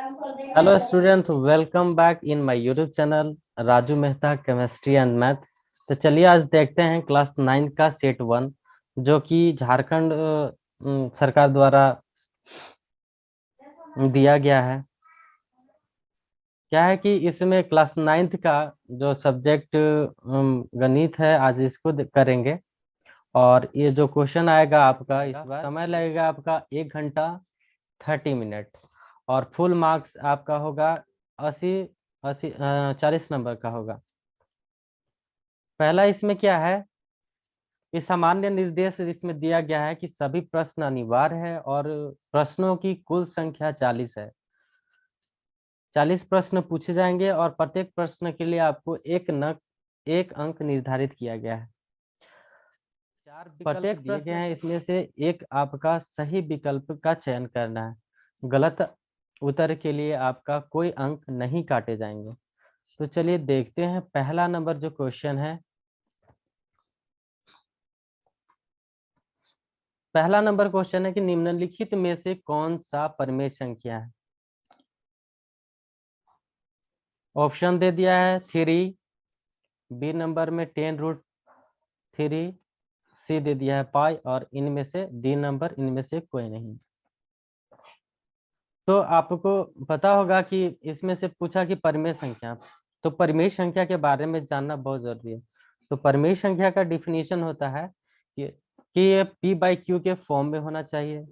Hello students, welcome back in my YouTube channel Raju Mehta chemistry and math. तो चलिए आज देखते हैं क्लास 9 का सेट 1 जो कि झारखंड सरकार द्वारा दिया गया है। क्या है कि इसमें क्लास 9th का जो सब्जेक्ट गणित है, आज इसको करेंगे। और ये जो क्वेश्चन आएगा आपका, इस बार समय लगेगा आपका 1 घंटा 30 मिनट और फुल मार्क्स आपका होगा 40 नंबर का होगा। पहला इसमें क्या है, ये सामान्य निर्देश इसमें दिया गया है कि सभी प्रश्न अनिवार्य है और प्रश्नों की कुल संख्या 40 है। 40 प्रश्न पूछे जाएंगे और प्रत्येक प्रश्न के लिए आपको एक अंक निर्धारित किया गया है। 4 प्रत्येक दिए गए हैं, इसमें से एक आपका सही विकल्प का चयन करना है। गलत उत्तर के लिए आपका कोई अंक नहीं काटे जाएंगे। तो चलिए देखते हैं पहला नंबर जो क्वेश्चन है। पहला नंबर क्वेश्चन है कि निम्नलिखित में से कौन सा परिमेय संख्या है। ऑप्शन दे दिया है 3, बी नंबर में 10√3, सी दे दिया है पाई और इनमें से डी नंबर इनमें से कोई नहीं। तो आपको पता होगा कि इसमें से पूछा कि परिमेय संख्या, तो परिमेय संख्या के बारे में जानना बहुत जरूरी है। तो परिमेय संख्या का डिफिनीशन होता है कि ये p/q के फॉर्म में होना चाहिए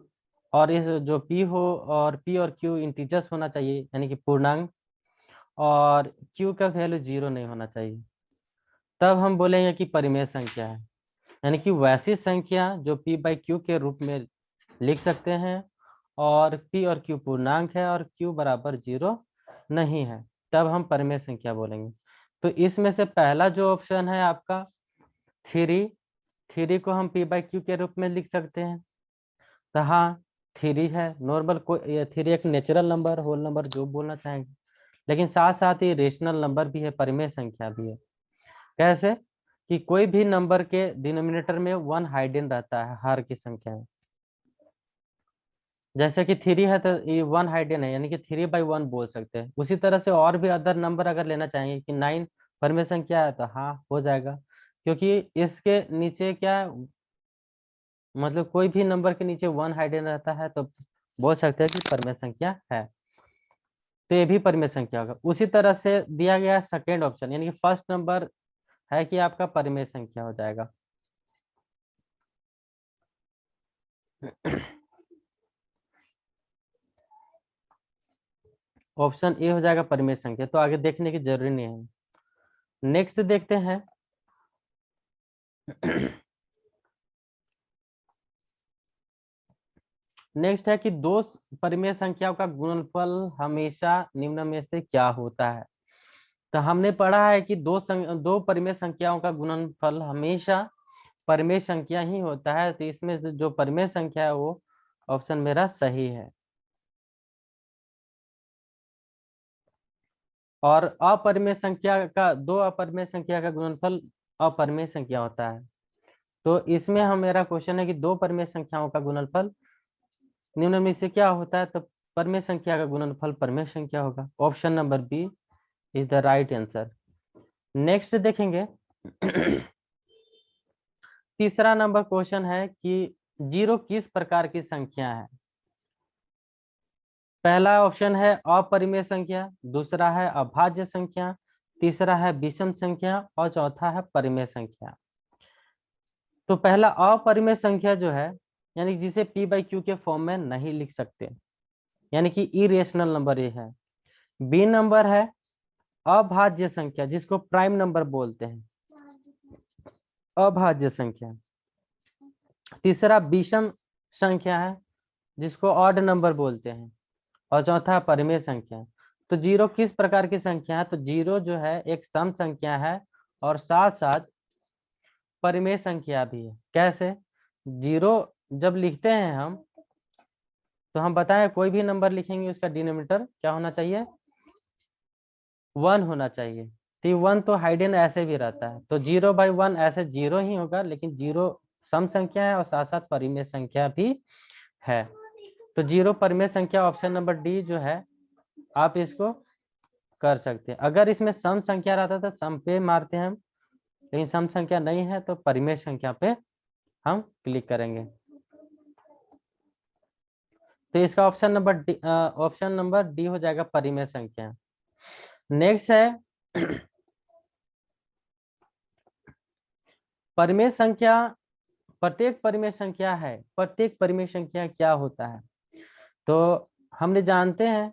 और इस जो p हो और p और q इंटीजर्स होना चाहिए यानी कि पूर्णांक, और q का वैल्यू 0 नहीं होना चाहिए। तब हम बोलेंगे कि परिमेय संख्या है, यानी कि वैसी संख्या जो p/q के रूप में लिख सकते हैं और p और q पूर्णांक है और q बराबर 0 नहीं है, तब हम परिमेय संख्या बोलेंगे। तो इसमें से पहला जो ऑप्शन है आपका 3 को हम p/q के रूप में लिख सकते हैं। तो हाँ, 3 है नॉर्मल, कोई 3 एक नेचुरल नंबर, होल नंबर जो बोलना चाहेंगे, लेकिन साथ साथ ही रेशनल नंबर भी है, परिमेय संख्या भी है। कैसे कि कोई भी नंबर के डिनोमिनेटर में 1 हाइडन रहता है हर की संख्या में। जैसे कि 3 है तो ये 1 हाइडन है, यानी कि 3/1 बोल सकते हैं। उसी तरह से और भी अदर नंबर अगर लेना चाहेंगे कि 9 परिमेय संख्या है तो हाँ हो जाएगा, क्योंकि इसके नीचे क्या है, मतलब कोई भी नंबर के नीचे 1 हाइडन रहता है तो बोल सकते हैं कि परिमेय संख्या है। तो ये भी परिमेय संख्या होगा। उसी तरह से दिया गया सेकेंड ऑप्शन, यानी कि फर्स्ट नंबर है कि आपका परिमेय संख्या हो जाएगा। ऑप्शन ए हो जाएगा परिमेय संख्या, तो आगे देखने की जरूरी नहीं है। नेक्स्ट देखते हैं। नेक्स्ट है कि दो परिमेय संख्याओं का गुणनफल हमेशा निम्न में से क्या होता है। तो हमने पढ़ा है कि दो परिमेय संख्याओं का गुणनफल हमेशा परिमेय संख्या ही होता है। तो इसमें से जो परिमेय संख्या है वो ऑप्शन मेरा सही है। और अपरिमेय संख्या का, दो अपरिमेय संख्या का गुणनफल अपरिमेय संख्या होता है। तो इसमें हम, मेरा क्वेश्चन है कि दो परिमेय संख्याओं का गुणनफल निम्न में से क्या होता है। तो परिमेय संख्या का गुणनफल परिमेय संख्या होगा। Option number B is the right answer. Next देखेंगे। तीसरा नंबर क्वेश्चन है कि जीरो किस प्रकार की संख्या है। पहला ऑप्शन है अपरिमेय संख्या, दूसरा है अभाज्य संख्या, तीसरा है विषम संख्या और चौथा है परिमेय संख्या। तो पहला अपरिमेय संख्या जो है, यानी जिसे p/q के फॉर्म में नहीं लिख सकते, यानी कि इरेशनल नंबर ये है। बी नंबर है अभाज्य संख्या, जिसको प्राइम नंबर बोलते हैं, अभाज्य संख्या। तीसरा विषम संख्या है, जिसको ऑड नंबर बोलते हैं, और चौथा परिमेय संख्या। तो जीरो किस प्रकार की संख्या है, तो जीरो जो है एक सम संख्या है और साथ साथ परिमेय संख्या भी है। कैसे, जीरो जब लिखते हैं हम, तो हम बताएं कोई भी नंबर लिखेंगे उसका डिनोमिनेटर क्या होना चाहिए, 1 होना चाहिए। तो 1 तो हाइडन ऐसे भी रहता है, तो 0/1 ऐसे 0 ही होगा, लेकिन 0 सम संख्या है और साथ साथ परिमेय संख्या भी है। तो 0 परिमेय संख्या, ऑप्शन नंबर डी जो है आप इसको कर सकते हैं। अगर इसमें सम संख्या रहता तो सम पे मारते हैं हम, लेकिन सम संख्या नहीं है तो परिमेय संख्या पे हम क्लिक करेंगे। तो इसका ऑप्शन नंबर डी हो जाएगा परिमेय संख्या। नेक्स्ट है परिमेय संख्या। प्रत्येक परिमेय संख्या है, प्रत्येक परिमेय संख्या क्या होता है? तो हमने जानते हैं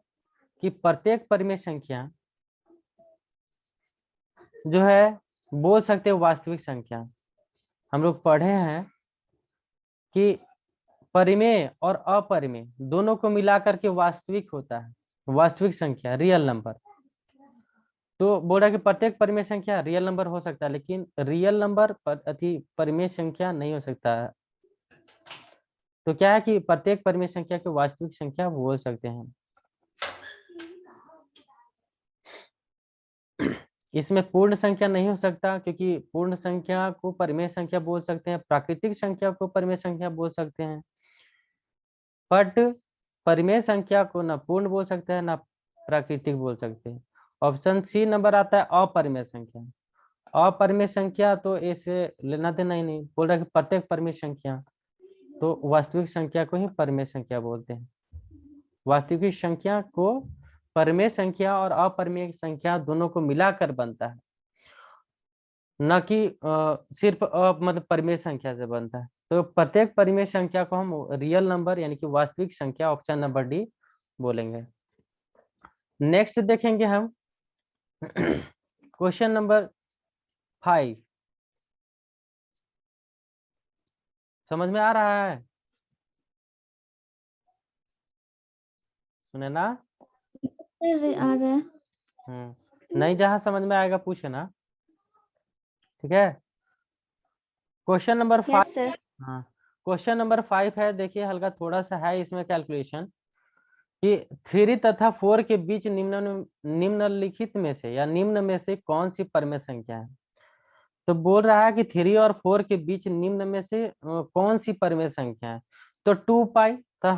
कि प्रत्येक परिमेय संख्या जो है बोल सकते हैं वास्तविक संख्या। हम लोग पढ़े हैं कि परिमेय और अपरिमेय दोनों को मिलाकर के वास्तविक होता है, वास्तविक संख्या, रियल नंबर। तो बोल रहा है कि प्रत्येक परिमेय संख्या रियल नंबर हो सकता है, लेकिन रियल नंबर परिमेय संख्या नहीं हो सकता है। तो क्या है कि प्रत्येक परिमेय संख्या को वास्तविक संख्या बोल सकते हैं। इसमें पूर्ण संख्या नहीं हो सकता, क्योंकि पूर्ण संख्या को परिमेय संख्या बोल सकते हैं, प्राकृतिक संख्या को परिमेय संख्या बोल सकते हैं, बट परिमेय संख्या को ना पूर्ण बोल सकते हैं ना प्राकृतिक बोल सकते हैं। ऑप्शन सी नंबर आता है अपरिमेय संख्या। अपरिमेय संख्या तो इसे लेना देना ही नहीं, बोल रहा है कि प्रत्येक परिमेय संख्या, तो वास्तविक संख्या को ही परिमेय संख्या बोलते हैं। वास्तविक संख्या को परिमेय संख्या और अपरिमेय संख्या दोनों को मिलाकर बनता है, न कि सिर्फ मतलब परिमेय संख्या से बनता है। तो प्रत्येक परिमेय संख्या को हम रियल नंबर यानी कि वास्तविक संख्या, ऑप्शन नंबर डी बोलेंगे। नेक्स्ट देखेंगे हम क्वेश्चन नंबर 5। समझ में आ रहा है? सुने ना? आ रहा है। नहीं, जहां समझ में आएगा पूछे ना, ठीक है। Question number 5। Yes sir. हाँ, क्वेश्चन नंबर 5 है, देखिए हल्का थोड़ा सा है इसमें कैलकुलेशन कि 3 तथा 4 के बीच निम्नलिखित में से या निम्न में से कौन सी परिमेय संख्या है? तो बोल रहा है कि 3 और 4 के बीच निम्न में से कौन सी परिमेय संख्या है? तो 2 पाई। तो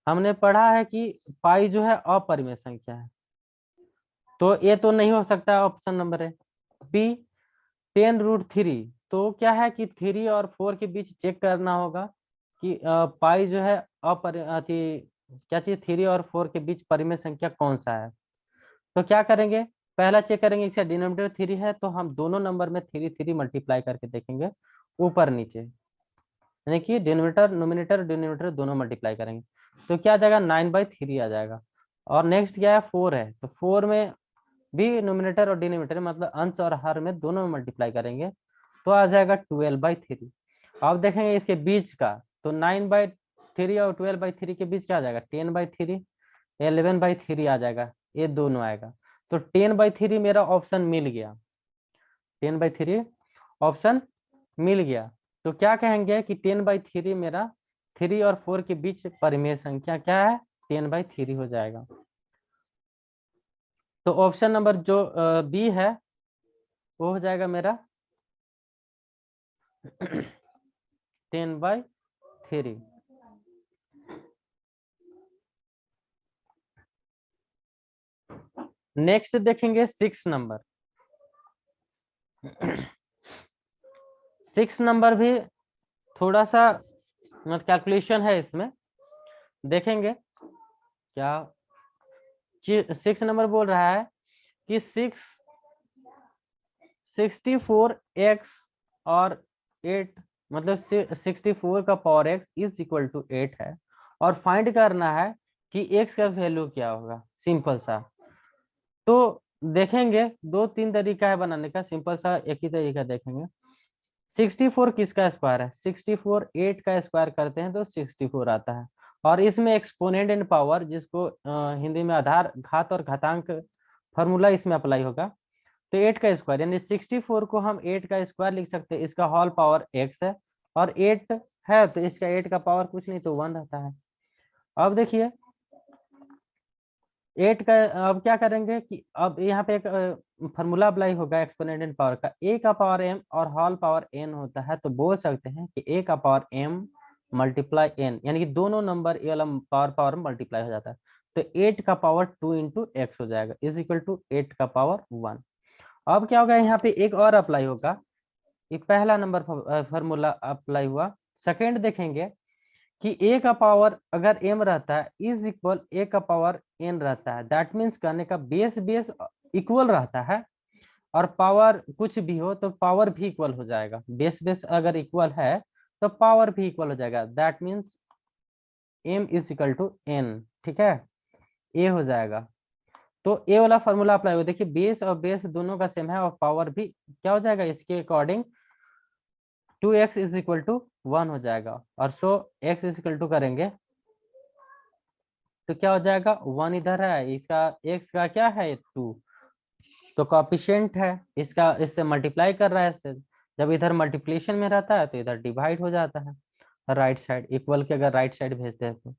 हमने पढ़ा है कि पाई जो है अपरिमेय संख्या है, तो ये तो नहीं हो सकता, ऑप्शन नंबर है बी 10√3। तो क्या है कि 3 और 4 के बीच चेक करना होगा कि पाई जो है क्या चीज 3 और 4 के बीच परिमेय संख्या कौन सा है। तो क्या करेंगे, पहला चेक करेंगे, इसका डिनोमिनेटर 3 है तो हम दोनों नंबर में 3 मल्टीप्लाई करके देखेंगे ऊपर नीचे, यानी कि डिनोमिनेटर नोमिनेटर डिनोमिनेटर दोनों मल्टीप्लाई करेंगे। तो क्या आ जाएगा, 9/3 आ जाएगा। और नेक्स्ट क्या है, 4 है, तो 4 में भी नोमिनेटर और डिनोमिनेटर मतलब अंश और हर में दोनों में मल्टीप्लाई करेंगे तो आ जाएगा 12/3। अब देखेंगे इसके बीच का, तो 9/3 और 12/3 के बीच क्या आ जाएगा, 10/3, 11/3 आ जाएगा, ये दोनों आएगा। तो 10/3 मेरा ऑप्शन मिल गया, 10/3 ऑप्शन मिल गया। तो क्या कहेंगे कि 10/3 मेरा 3 और 4 के बीच परिमेय संख्या क्या है, 10/3 हो जाएगा। तो ऑप्शन नंबर जो बी है वो हो जाएगा मेरा 10/3। नेक्स्ट देखेंगे 6 नंबर। 6 नंबर भी थोड़ा सा कैलकुलेशन है इसमें, देखेंगे क्या। 6 नंबर बोल रहा है कि 64x और 8 मतलब 64 का power x is equal to 8 है, और फाइंड करना है कि x का वैल्यू क्या होगा, सिंपल सा। तो देखेंगे 2-3 तरीका है बनाने का, सिंपल सा एक ही तरीका देखेंगे। 64 किसका स्क्वायर है, 64 8 का स्क्वायर करते हैं तो 64 आता है, और इसमें एक्सपोनेंट इन पावर, जिसको हिंदी में आधार घात और घातांक फॉर्मूला इसमें अप्लाई होगा। तो 8 का स्क्वायर यानी 64 को हम 8 का स्क्वायर लिख सकते हैं, इसका होल पावर x है, और 8 है तो इसका 8 का पावर कुछ नहीं तो 1 रहता है। अब देखिए 8 का, अब क्या करेंगे कि अब यहाँ पे एक फॉर्मूला अप्लाई होगा एक्सपोनेंट इन पावर का, a का पावर m और होल पावर n होता है, तो बोल सकते हैं कि a का पावर m मल्टीप्लाई n, यानी कि दोनों नंबर ये वाला पावर में मल्टीप्लाई हो जाता है। तो 8 का पावर 2 इंटू एक्स हो जाएगा इज इक्वल टू 8 का पावर 1। अब क्या होगा, यहाँ पे एक और अप्लाई होगा। ये पहला नंबर फॉर्मूला अप्लाई हुआ। सेकेंड देखेंगे कि a का पावर अगर m रहता है इज इक्वल a का पावर n रहता है। दैट मीन्स कहने का बेस बेस इक्वल रहता है और पावर कुछ भी हो तो पावर भी इक्वल हो जाएगा। बेस बेस अगर इक्वल है तो पावर भी इक्वल हो जाएगा। That means m is equal to n। ठीक है, a हो जाएगा। तो ए वाला फॉर्मूला अप्लाई हो, देखिए बेस और बेस दोनों का सेम है और पावर भी क्या हो जाएगा इसके according 2x is equal to 1 हो जाएगा। और सो x इज इक्वल टू करेंगे तो क्या हो जाएगा, 1 इधर है, इसका x का क्या है 2, तो कॉफिशिएंट है इसका, इससे मल्टीप्लाई कर रहा है इससे। जब इधर मल्टीप्लिकेशन में रहता है तो इधर डिवाइड हो जाता है राइट साइड, इक्वल के अगर राइट साइड भेजते हैं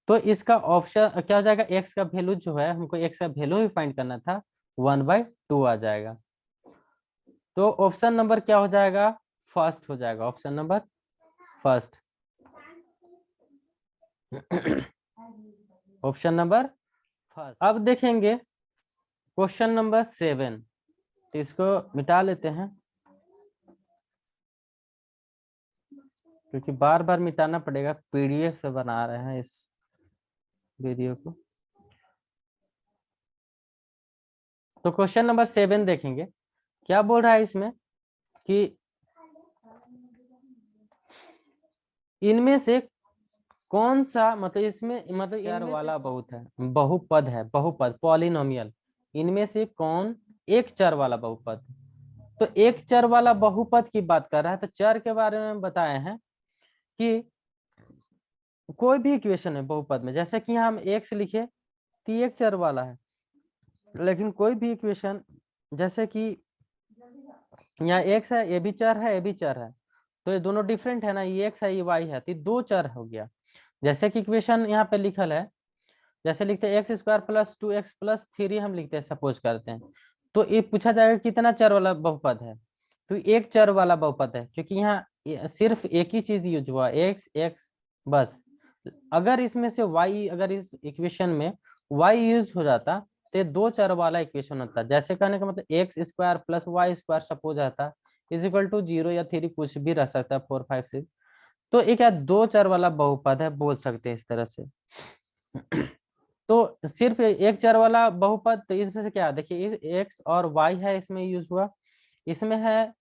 तो इसका ऑप्शन क्या हो जाएगा, x का वैल्यू जो है, हमको x का वैल्यू ही फाइंड करना था, 1/2 आ जाएगा। तो ऑप्शन नंबर क्या हो जाएगा, फर्स्ट हो जाएगा, option number first. Option number first. अब देखेंगे क्वेश्चन नंबर 7, तो इसको मिटा लेते हैं क्योंकि बार बार मिटाना पड़ेगा, पीडीएफ से बना रहे हैं इस वीडियो को। तो क्वेश्चन नंबर 7 देखेंगे, क्या बोल रहा है इसमें कि इनमें से कौन सा, मतलब इसमें मतलब चर वाला बहुत है, बहुपद है, बहुपद पॉलिनोमियल, इनमें से कौन एक चर वाला बहुपद। तो एक चर वाला बहुपद की बात कर रहा है, तो चर के बारे में बताए हैं कि कोई भी इक्वेशन है बहुपद में, जैसे कि हम x लिखे तो एक चर वाला है, लेकिन कोई भी इक्वेशन जैसे कि यहाँ x है, ये भी चर है, ये भी चर है, तो ये दोनों डिफरेंट है ना, ये x है ये y है, तो ये दो चर हो गया। जैसे कि इक्वेशन यहाँ पे लिखल है, जैसे लिखते हैं x² + 2x + 3 हम लिखते हैं, सपोज करते हैं, तो ये पूछा जाएगा कितना चर वाला बहुपद है, तो एक चर वाला बहुपद है, क्योंकि यहाँ सिर्फ एक ही चीज यूज हुआ, x बस। अगर इसमें से y, अगर इस इक्वेशन में y यूज हो जाता तो दो चर वाला इक्वेशन होता। जैसे कहने का मतलब x² + y² सपोज आता इज इक्वल टू 0 या 3 कुछ भी रह सकता है, 4 5 6, तो एक या दो चर वाला बहुपद है, बोल सकते हैं इस तरह से। तो सिर्फ एक चर वाला बहुपद, तो इसमें से क्या देखिए, x और y है इसमें यूज हुआ, इसमें है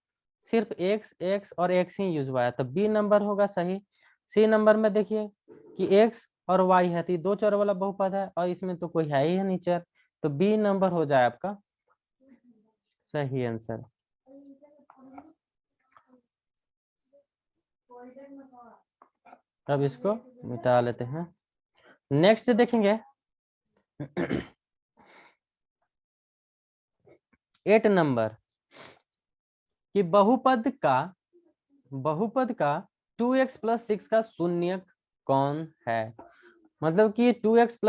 सिर्फ x और x ही यूज हुआ है, तो बी नंबर होगा सही। सी नंबर में देखिए कि x और y है, तो दो चर वाला बहुपद है और इसमें तो कोई है ही नहीं चर, तो बी नंबर हो जाए आपका सही आंसर। अब इसको मिटा लेते हैं। नेक्स्ट देखेंगे 8 नंबर कि बहुपद का 2x + 6 का शून्यक कौन है। मतलब कि 2x +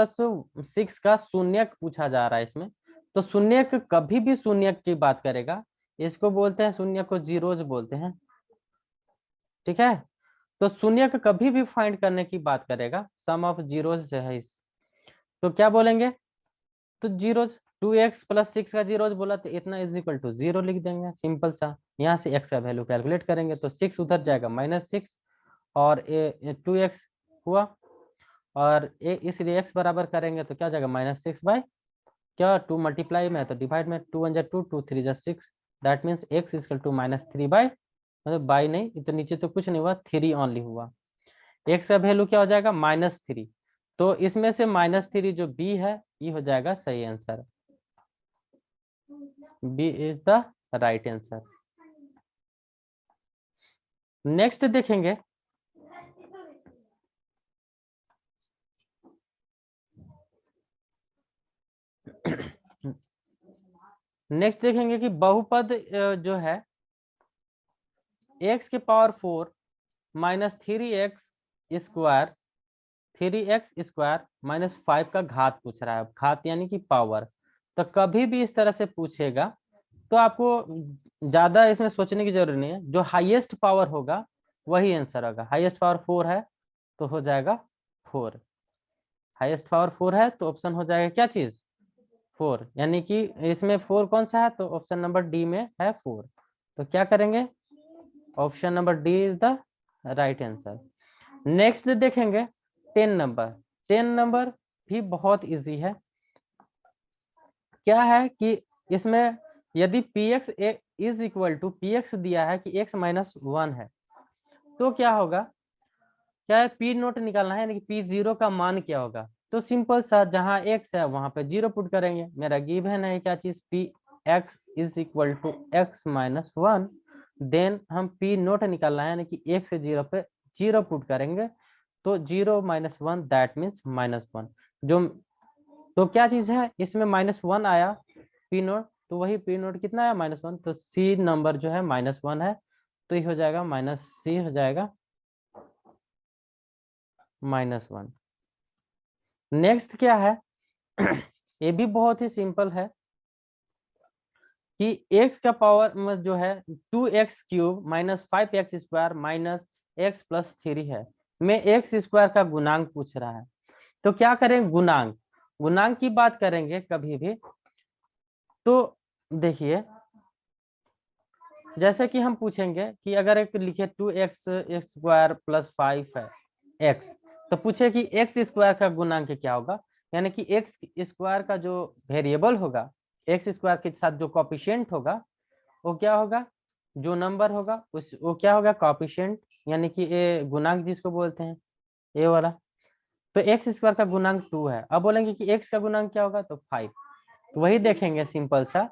6 का शून्यक पूछा जा रहा है इसमें, तो शून्यक कभी भी शून्यक की बात करेगा, इसको बोलते हैं शून्यक को जीरोज बोलते हैं। ठीक है, तो शून्यक कभी भी फाइंड करने की बात करेगा, सम ऑफ जीरोज से है इस, तो क्या बोलेंगे, तो जीरोज 2x + 6 का जीरोज बोला तो इतना इज इक्वल टू 0 लिख देंगे, सिंपल सा। यहाँ से x का वैल्यू कैलकुलेट करेंगे तो 6 उधर जाएगा -6 और 2x हुआ, और इसलिए x बराबर करेंगे तो क्या हो जाएगा -6 बाय क्या 2 मल्टीप्लाई में है तो डिवाइड में, 2 1 2 2 3 6, that means x equal to -3 by, मतलब बाई नहीं, तो नीचे तो कुछ नहीं हुआ, 3 ओनली हुआ। x का वैल्यू क्या हो जाएगा -3, तो इसमें से -3 जो b है ये हो जाएगा सही answer, B is the right answer. Next देखेंगे नेक्स्ट देखेंगे कि बहुपद जो है x के पावर 4 -3x² 5 का घात पूछ रहा है, घात यानी कि पावर। तो कभी भी इस तरह से पूछेगा तो आपको ज्यादा इसमें सोचने की जरूरत नहीं है, जो हाईएस्ट पावर होगा वही आंसर होगा। हाईएस्ट पावर 4 है तो हो जाएगा 4। हाईएस्ट पावर 4 है तो ऑप्शन हो जाएगा क्या चीज 4, यानी कि इसमें 4 कौन सा है तो ऑप्शन नंबर डी में है 4। तो क्या करेंगे option number D is the right answer. Next देखेंगे 10 नंबर। 10 नंबर भी बहुत इजी है। क्या है कि इसमें यदि px is equal to px दिया है कि x माइनस 1 है तो क्या होगा, क्या है पी नोट निकालना है, यानी कि पी जीरो का मान क्या होगा। तो सिंपल सा जहां x है वहां पे 0 पुट करेंगे। मेरा गिवन है क्या चीज P x is equal to x minus 1। Then हम पी नोट निकालना है, यानी कि 1 से 0 पे 0 पुट करेंगे तो 0 माइनस 1 दैट मीन्स माइनस 1। जो तो क्या चीज है इसमें -1 आया पी नोट, तो वही पी नोट कितना आया -1, तो सी नंबर जो है -1 है, तो ये हो जाएगा माइनस सी हो जाएगा -1। नेक्स्ट क्या है ये भी बहुत ही सिंपल है कि x का पावर में जो है 2x³ minus 5x² minus x plus 3 है। मैं x² का गुणांक पूछ रहा है। तो क्या करें गुणांक, गुणांक की बात करेंगे कभी भी तो देखिए जैसे कि हम पूछेंगे कि अगर एक लिखे 2x² प्लस 5 है x, तो पूछे कि x² का गुणांक क्या होगा, यानी कि x² का जो वेरिएबल होगा x² के साथ जो कॉफिशिएंट होगा वो क्या होगा, जो नंबर होगा उस वो क्या होगा कॉफिशिएंट, यानी कि ये गुणांक जिसको बोलते हैं ये वाला। तो x² का गुणांक 2 है। अब बोलेंगे कि x का गुणांक क्या होगा तो 5। तो वही देखेंगे सिंपल सा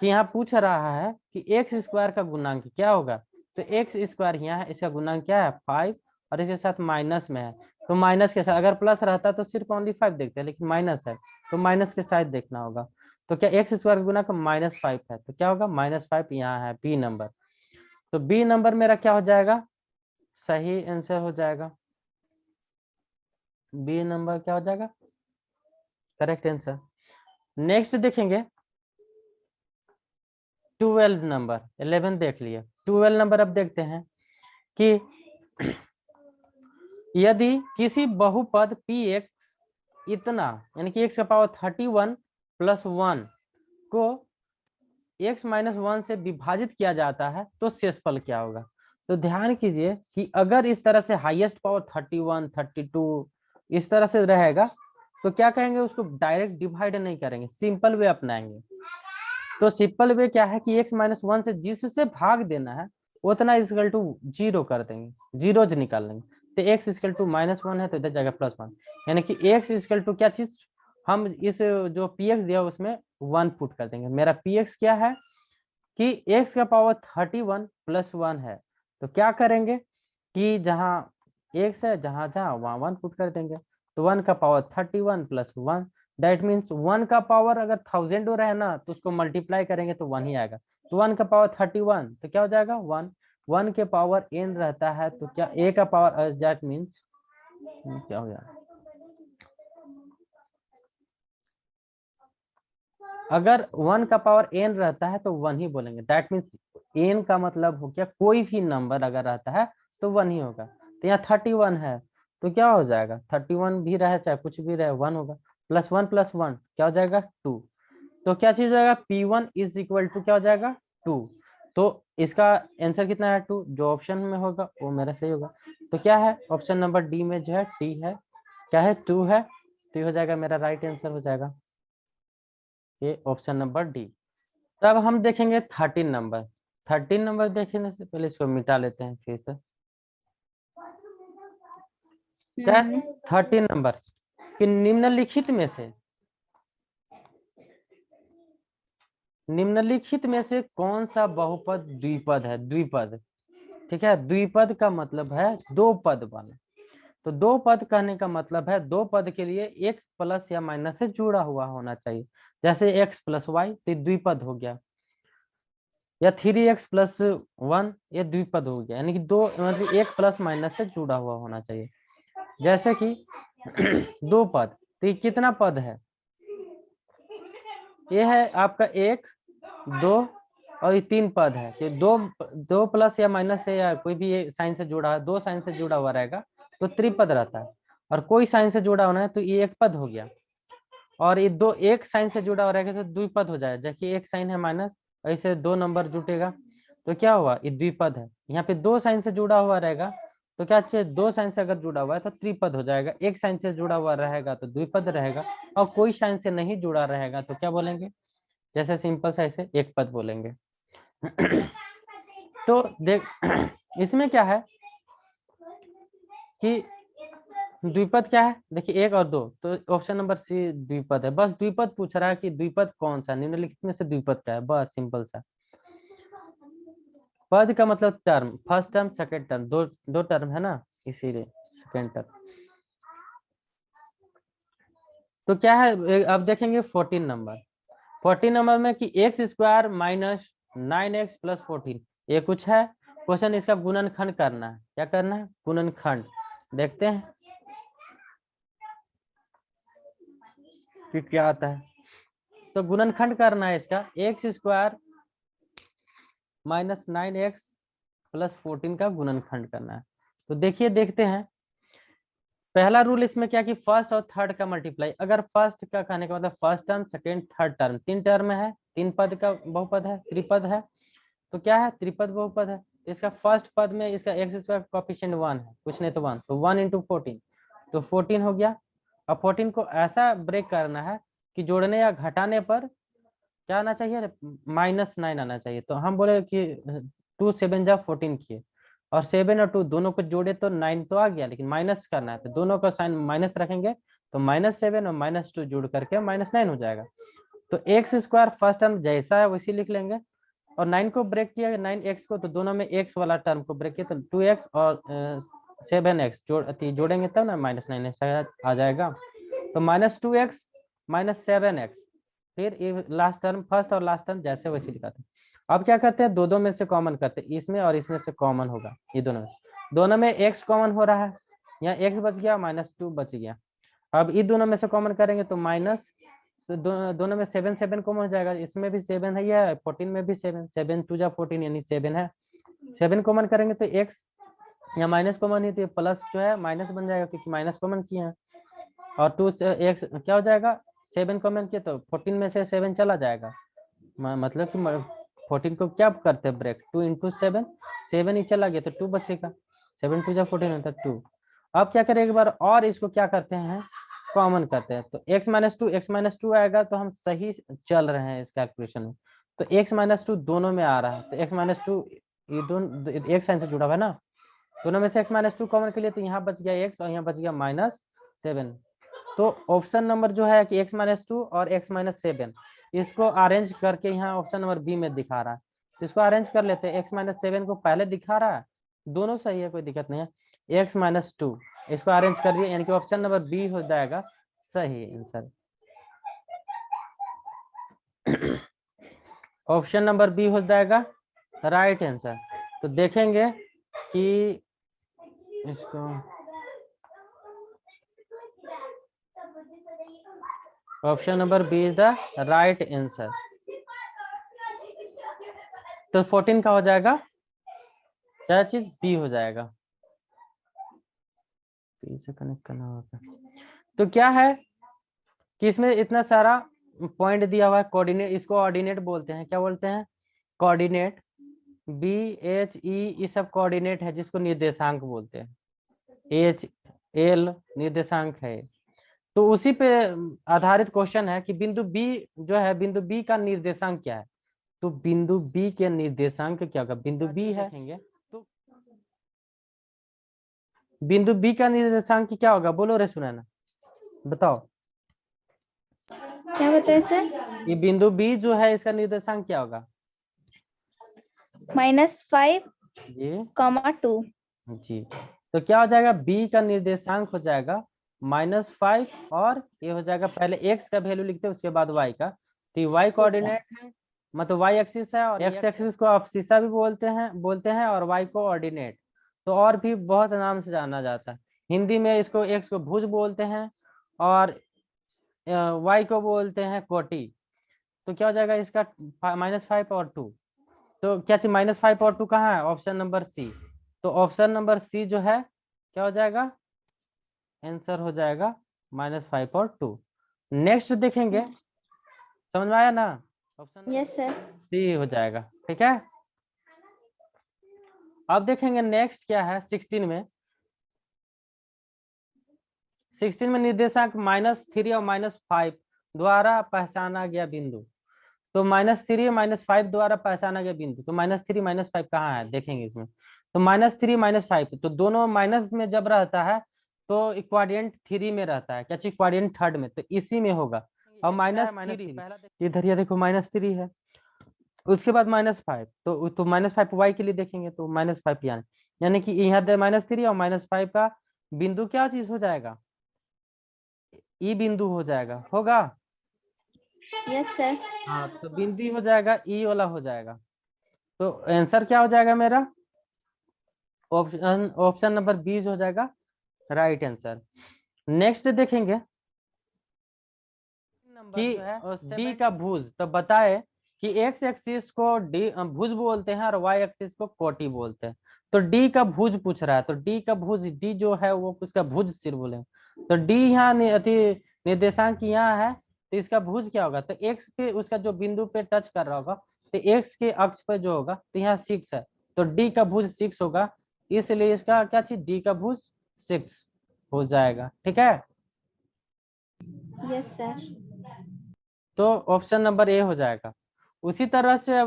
कि यहाँ पूछ रहा है कि x² का गुणांक क्या होगा, तो x² यहाँ है, इसका गुणांक क्या है 5 और इसके साथ माइनस में है। तो माइनस के साथ, अगर प्लस रहता तो सिर्फ ओनली 5 देखते हैं, लेकिन माइनस है तो माइनस के साथ देखना होगा। तो क्या x² का गुणांक -5 है, तो क्या होगा -5 यहाँ है बी नंबर। तो बी नंबर मेरा क्या हो जाएगा सही आंसर हो जाएगा, बी नंबर क्या हो जाएगा करेक्ट आंसर। नेक्स्ट देखेंगे 12 नंबर, 11 देख लिए। 12 नंबर अब देखते हैं कि यदि किसी बहुपद px इतना, यानी कि x का पावर 31 प्लस 1 को x माइनस 1 से विभाजित किया जाता है तो शेषफल क्या होगा। तो ध्यान कीजिए कि अगर इस तरह से हाईएस्ट पावर 31 32 इस तरह से रहेगा तो क्या कहेंगे उसको डायरेक्ट डिवाइड नहीं करेंगे, सिंपल वे अपनाएंगे। तो सिंपल वे क्या है कि x माइनस 1 से जिससे भाग देना है उतना इक्वल टू 0 कर देंगे, जीरोज निकाल लेंगे। तो x इक्वल टू -1 है तो इधर जाएगा +1, यानी कि x इक्वल टू क्या चीज, हम इस जो px दिया उसमें 1 पुट कर देंगे। मेरा px क्या है कि x का पावर 31 प्लस 1 है, तो क्या करेंगे कि जहां x है जहां जहां वहां 1 पुट कर देंगे। तो 1 का पावर 31 प्लस 1 दैट मीन्स 1 का पावर अगर 1000 हो रहा है ना तो उसको मल्टीप्लाई करेंगे तो 1 ही आएगा। तो 1 का पावर 31 तो क्या हो जाएगा 1, 1 के पावर n रहता है तो क्या a का पावर दैट मीन्स क्या हो जाएगा, अगर 1 का पावर n रहता है तो 1 ही बोलेंगे। दैट मीन्स n का मतलब हो गया कोई भी नंबर अगर रहता है तो 1 ही होगा। तो यहाँ 31 है तो क्या हो जाएगा 31 भी रहे चाहे कुछ भी रहे 1 होगा, +1 + 1 क्या हो जाएगा 2। तो क्या चीज हो जाएगा P1 इज इक्वल टू क्या हो जाएगा 2। तो इसका आंसर कितना है 2, जो ऑप्शन में होगा वो मेरा सही होगा। तो क्या है ऑप्शन नंबर डी में जो है टी है, क्या है 2 है, तो ये हो जाएगा मेरा राइट आंसर हो जाएगा ये ऑप्शन नंबर डी। तब हम देखेंगे 13 नंबर। 13 नंबर देखने से पहले इसको मिटा लेते हैं फिर से। क्या है 13 नंबर कि निम्नलिखित में से कौन सा बहुपद द्विपद है, द्विपद ठीक है। द्विपद का मतलब है दो पद वाला। तो दो पद कहने का मतलब है दो पद के लिए एक प्लस या माइनस से जुड़ा हुआ होना चाहिए। जैसे x + y तो द्विपद हो गया, या 3x + 1 ये द्विपद हो गया, यानी कि दो मतलब एक प्लस माइनस से जुड़ा हुआ होना चाहिए। जैसे कि दो पद, तो ये कितना पद है, ये है आपका 1 2 और ये 3 पद है कि दो प्लस या माइनस से या कोई भी साइन से जुड़ा है, दो साइन से जुड़ा हुआ रहेगा तो त्रिपद रहता है। और कोई साइन से जुड़ा होना है तो ये एक पद हो गया, और ये दो एक साइन से जुड़ा हो रहेगा तो द्विपद हो जाएगा। देखिए एक साइन है माइनस, ऐसे दो नंबर जुटेगा तो क्या हुआ, ये द्विपद है। यहाँ पे दो साइन से जुड़ा हुआ रहेगा तो क्या चाहिए, दो साइन से अगर जुड़ा हुआ है तो त्रिपद हो जाएगा, एक साइन से जुड़ा हुआ रहेगा तो द्विपद रहेगा, और कोई साइन से नहीं जुड़ा रहेगा तो क्या बोलेंगे, जैसे सिंपल से ऐसे एक पद बोलेंगे। तो देख इसमें क्या है कि द्विपद क्या है, देखिए एक और दो, तो ऑप्शन नंबर सी द्विपद है। बस द्विपद पूछ रहा है कि द्विपद कौन सा, निम्नलिखित में से द्विपद क्या है, बस सिंपल सा। पद का मतलब term, first term second term, दो दो टर्म है ना, इसीलिए सेकेंड टर्म। तो क्या है, अब देखेंगे 14 नंबर। 14 नंबर में कि x square minus 9x plus 14, ये कुछ है क्वेश्चन, इसका गुणनखंड करना है। क्या करना है, गुणनखंड। देखते हैं कि क्या आता है। तो गुणनखंड करना है इसका, x square minus 9x plus 14 का गुणनखंड करना है। तो देखिए देखते हैं, पहला रूल इसमें क्या कि फर्स्ट और थर्ड का मल्टीप्लाई। अगर फर्स्ट का कहने का मतलब first term second third term, तीन टर्म है, तीन पद का बहुपद है, त्रिपद है, तो क्या है, त्रिपद बहुपद है। इसका फर्स्ट पद में इसका एक्स स्क्वायर कोएफिशिएंट 1 है, कुछ नहीं तो 1, तो 1 इंटू 14 तो 14 हो गया। अब 14 को ऐसा ब्रेक करना है कि जोड़ने या घटाने पर क्या आना चाहिए, -9 आना चाहिए। तो हम बोले कि 2 7 जा 14 किए, और 7 और 2 दोनों को जोड़े तो 9 तो आ गया, लेकिन माइनस करना है तो दोनों का साइन माइनस रखेंगे, तो -7 और -2 जोड़ करके -9 हो जाएगा। तो एक्स स्क्वायर फर्स्ट टर्म जैसा है वैसे लिख लेंगे, और 9 को ब्रेक किया 9x को, तो दोनों में x वाला टर्म को ब्रेक किया तो 2x और 7x जोड़ेंगे तब ना -9 आ जाएगा। तो -2x -7x, फिर ये लास्ट टर्म, फर्स्ट और लास्ट टर्म जैसे वैसे लिखाते हैं। अब क्या करते हैं, दो दो में से कॉमन करते हैं, इसमें और इसमें से कॉमन होगा, ये दोनों में x कॉमन हो रहा है, यहाँ x बच गया, -2 बच गया। अब ये दोनों में से कॉमन करेंगे तो माइनस, दोनों में 7 7 कॉमन हो जाएगा, इसमें भी 7 है, या 14 में भी 7, 7 2 जा 14 यानी 7 है। 7 कॉमन करेंगे तो x, या माइनस कॉमन है तो ये प्लस जो है माइनस बन जाएगा क्योंकि माइनस कॉमन किए हैं, और 2 से x क्या हो जाएगा, 7 कॉमन किए तो 14 में से 7 चला जाएगा, मतलब कि 14 को क्या करते हैं ब्रेक, 2 इंटू 7, 7 ही चला गया तो 2 बचेगा, 7 2 जा 14 होता है 2। अब क्या करें, एक बार और इसको क्या करते हैं, कॉमन करते हैं, तो x-2 आएगा, तो हम सही चल रहे हैं इस कैलकुलेशन में। तो x-2 दोनों में आ रहा है, तो x-2 ये दोनों एक साइन से जुड़ा हुआ है ना, दोनों में से x-2 कॉमन के लिए, तो यहाँ बच गया x और यहाँ बच गया -7। तो ऑप्शन नंबर जो है कि x-2 और x-7, इसको अरेंज करके यहाँ ऑप्शन नंबर बी में दिखा रहा है, तो इसको अरेंज कर लेते हैं। x-7 को पहले दिखा रहा है, दोनों सही है, कोई दिक्कत नहीं है। x-2 इसको अरेंज कर दिया, यानी कि ऑप्शन नंबर बी हो जाएगा सही आंसर। ऑप्शन नंबर बी हो जाएगा राइट आंसर। तो देखेंगे कि इसको option number B is the right answer. तो 14 का हो जाएगा क्या चीज, बी हो जाएगा, बी से कनेक्ट करना होगा। तो क्या है कि इसमें इतना सारा पॉइंट दिया हुआ है, कोऑर्डिनेट, इसको ऑर्डिनेट बोलते हैं, क्या बोलते हैं, कोऑर्डिनेट, बी एच ई ये सब कोऑर्डिनेट है, जिसको निर्देशांक बोलते हैं, एच एल निर्देशांक है। तो उसी पे आधारित क्वेश्चन है कि बिंदु बी जो है, बिंदु बी का निर्देशांक क्या है, तो बिंदु बी के निर्देशांक क्या होगा, बिंदु बी है, तो बिंदु बी का निर्देशांक क्या होगा, बोलो रे सुनैना, बताओ। क्या बताए सर? ये बिंदु बी जो है इसका निर्देशांक क्या होगा, -5, ये 2। जी। तो क्या हो जाएगा, बी का निर्देशांक हो जाएगा -5, और ये हो जाएगा, पहले x का वैल्यू लिखते हैं उसके बाद y का, तो ये y कोऑर्डिनेट है, मतलब y एक्सिस है, और x एक्सिस को अब्सिसा भी बोलते हैं और y को ऑर्डिनेट, तो और भी बहुत नाम से जाना जाता है। हिंदी में इसको x को भुज बोलते हैं, और y को बोलते हैं कोटि। तो क्या हो जाएगा इसका -5 और 2, तो क्या चाहिए, -5 और 2 कहाँ है, ऑप्शन नंबर सी। तो ऑप्शन नंबर सी जो है क्या हो जाएगा, आंसर हो जाएगा -5 और 2। नेक्स्ट देखेंगे, समझ में आया ना? Option yes sir. सी हो जाएगा। ठीक है, अब देखेंगे नेक्स्ट क्या है 16 में। 16 में निर्देशांक -3 और -5 द्वारा पहचाना गया बिंदु। तो -3 और -5 द्वारा पहचाना गया बिंदु, तो -3 -5 कहाँ है देखेंगे इसमें। तो -3 -5 तो दोनों माइनस में जब रहता है तो इक्वाडियंट 3 में रहता है, क्या चीज इक्वाडियंट थर्ड में, तो इसी में होगा। और -3 इधर ये देखो -3 है, उसके बाद -5 तो -5 वाई के लिए देखेंगे तो -5 यानी कि यहाँ -3 और -5 का बिंदु क्या चीज हो जाएगा, ई बिंदु हो जाएगा, होगा। Yes sir. हाँ तो बिंदु हो जाएगा, ई वाला हो जाएगा। तो आंसर क्या हो जाएगा मेरा, ऑप्शन नंबर 20 हो जाएगा राइट आंसर। नेक्स्ट देखेंगे कि डी का भुज, तो बताए कि एक्स एक्सिस को डी भुज बोलते हैं और वाई एक्सिस को कोटि बोलते हैं। तो डी का भुज पूछ रहा है, तो डी का भुज, डी जो है वो उसका भुज सिर बोले, तो डी यहाँ निर्देशांक यहाँ है, तो इसका भुज क्या होगा, तो एक्स के उसका जो बिंदु पे टच कर रहा होगा, तो एक्स के अक्ष पे जो होगा, तो यहाँ 6 है, तो डी का भुज 6 होगा, इसलिए इसका क्या चीज डी का भुज 6 हो जाएगा। ठीक है, यस सर। तो ऑप्शन नंबर ए हो जाएगा। उसी तरह से